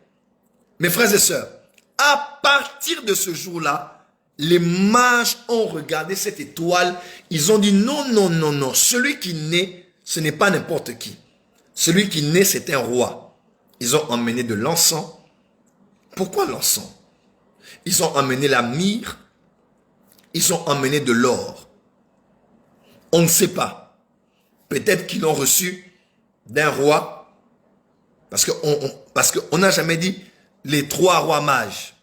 Speaker 1: Mes frères et sœurs, à partir de ce jour-là, les mages ont regardé cette étoile. Ils ont dit non, non, non, non. Celui qui naît, ce n'est pas n'importe qui. Celui qui naît, c'est un roi. Ils ont emmené de l'encens. Pourquoi l'encens? Ils ont emmené la myrrhe. Ils ont emmené de l'or. On ne sait pas. Peut-être qu'ils l'ont reçu d'un roi. Parce qu'on n'a jamais dit les 3 rois mages.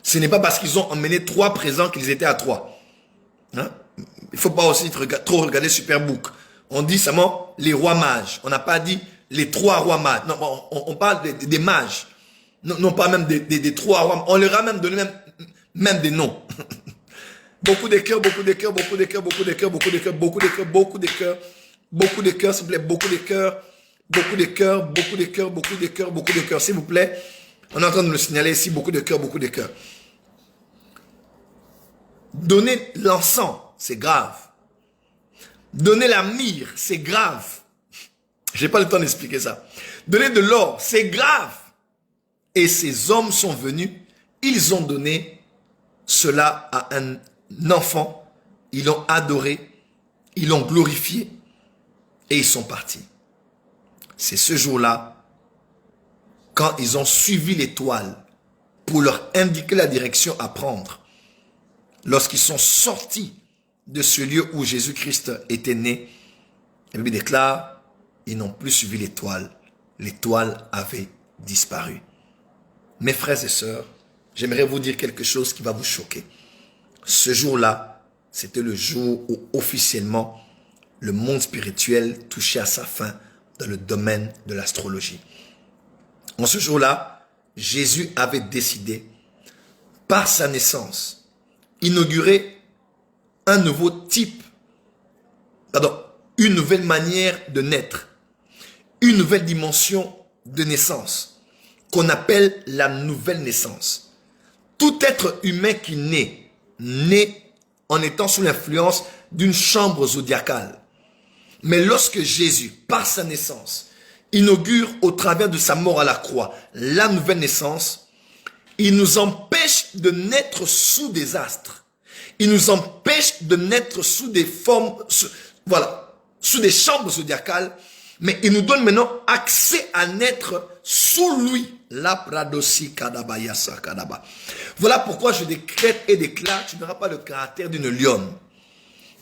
Speaker 1: Ce n'est pas parce qu'ils ont emmené 3 présents qu'ils étaient à 3. Hein? Il ne faut pas aussi trop regarder Superbook. On dit seulement les rois mages. On n'a pas dit les 3 rois mages. Non, on parle des mages. Non, pas même des 3 rois. On leur a même donné même des noms. Beaucoup de cœurs, beaucoup de cœurs, beaucoup de cœurs, beaucoup de cœurs, beaucoup de cœurs, beaucoup de cœurs, beaucoup de cœurs, beaucoup de cœurs, s'il vous plaît, beaucoup de cœurs, beaucoup de cœurs, beaucoup de cœurs, beaucoup de cœurs, beaucoup de cœurs, s'il vous plaît. On est en train de le signaler ici, beaucoup de cœurs, beaucoup de cœurs. Donner l'encens, c'est grave. Donner la myrrhe, c'est grave. J'ai pas le temps d'expliquer ça. Donner de l'or, c'est grave. Et ces hommes sont venus, ils ont donné cela à un enfant, ils l'ont adoré, ils l'ont glorifié et ils sont partis. C'est ce jour-là, quand ils ont suivi l'étoile pour leur indiquer la direction à prendre, lorsqu'ils sont sortis de ce lieu où Jésus-Christ était né, la Bible déclare, ils n'ont plus suivi l'étoile. L'étoile avait disparu. Mes frères et sœurs, j'aimerais vous dire quelque chose qui va vous choquer. Ce jour-là, c'était le jour où officiellement le monde spirituel touchait à sa fin dans le domaine de l'astrologie. En ce jour-là, Jésus avait décidé, par sa naissance, inaugurer un nouveau type, une nouvelle manière de naître, une nouvelle dimension de naissance, qu'on appelle la nouvelle naissance. Tout être humain qui naît en étant sous l'influence d'une chambre zodiacale. Mais lorsque Jésus, par sa naissance, inaugure au travers de sa mort à la croix la nouvelle naissance, il nous empêche de naître sous des astres. Il nous empêche de naître sous des formes, sous des chambres zodiacales, mais il nous donne maintenant accès à naître sous lui. Voilà pourquoi je décrète et déclare, tu n'auras pas le caractère d'une lionne.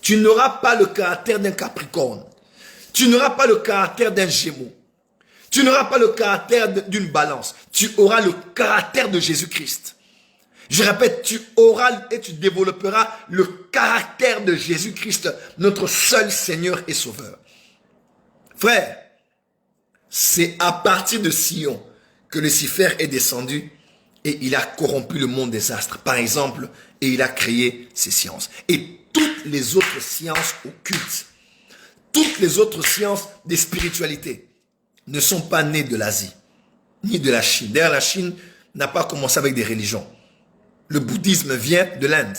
Speaker 1: Tu n'auras pas le caractère d'un capricorne. Tu n'auras pas le caractère d'un gémeau. Tu n'auras pas le caractère d'une balance. Tu auras le caractère de Jésus-Christ. Je répète, tu auras et tu développeras le caractère de Jésus-Christ, notre seul Seigneur et Sauveur. Frère, c'est à partir de Sion que Lucifer est descendu et il a corrompu le monde des astres, par exemple, et il a créé ces sciences. Et toutes les autres sciences occultes, toutes les autres sciences des spiritualités ne sont pas nées de l'Asie, ni de la Chine. D'ailleurs, la Chine n'a pas commencé avec des religions. Le bouddhisme vient de l'Inde.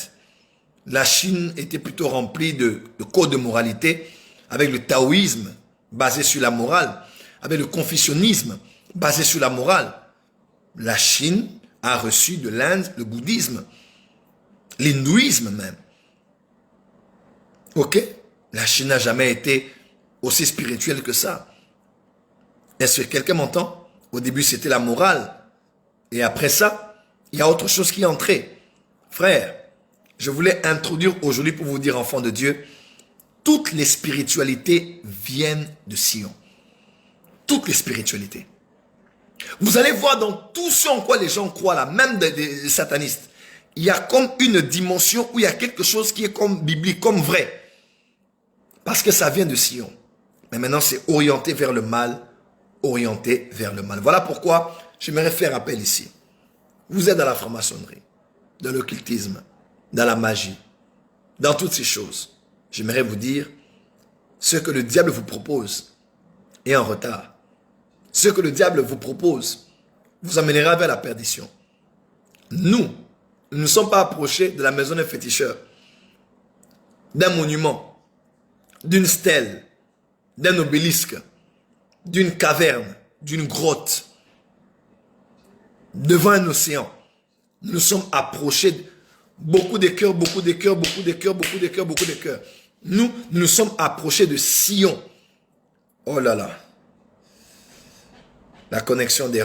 Speaker 1: La Chine était plutôt remplie de codes de moralité, avec le taoïsme basé sur la morale, avec le confucianisme basé sur la morale. La Chine a reçu de l'Inde le bouddhisme, l'hindouisme même. Ok? La Chine n'a jamais été aussi spirituelle que ça. Est-ce que quelqu'un m'entend? Au début, c'était la morale. Et après ça, il y a autre chose qui est entrée. Frère, je voulais introduire aujourd'hui pour vous dire, enfants de Dieu, toutes les spiritualités viennent de Sion. Toutes les spiritualités. Vous allez voir dans tout ce en quoi les gens croient là, même des satanistes, il y a comme une dimension où il y a quelque chose qui est comme biblique, comme vrai. Parce que ça vient de Sion. Mais maintenant, c'est orienté vers le mal, orienté vers le mal. Voilà pourquoi j'aimerais faire appel ici. Vous êtes dans la franc-maçonnerie, dans l'occultisme, dans la magie, dans toutes ces choses. J'aimerais vous dire, ce que le diable vous propose est en retard. Ce que le diable vous propose vous amènera vers la perdition. Nous ne sommes pas approchés de la maison d'un féticheur, d'un monument, d'une stèle, d'un obélisque, d'une caverne, d'une grotte, devant un océan. Nous nous sommes approchés de beaucoup de cœurs, beaucoup de cœurs, beaucoup de cœurs, beaucoup de cœurs, beaucoup de cœurs. Nous nous sommes approchés de Sion. Oh là là. La connexion des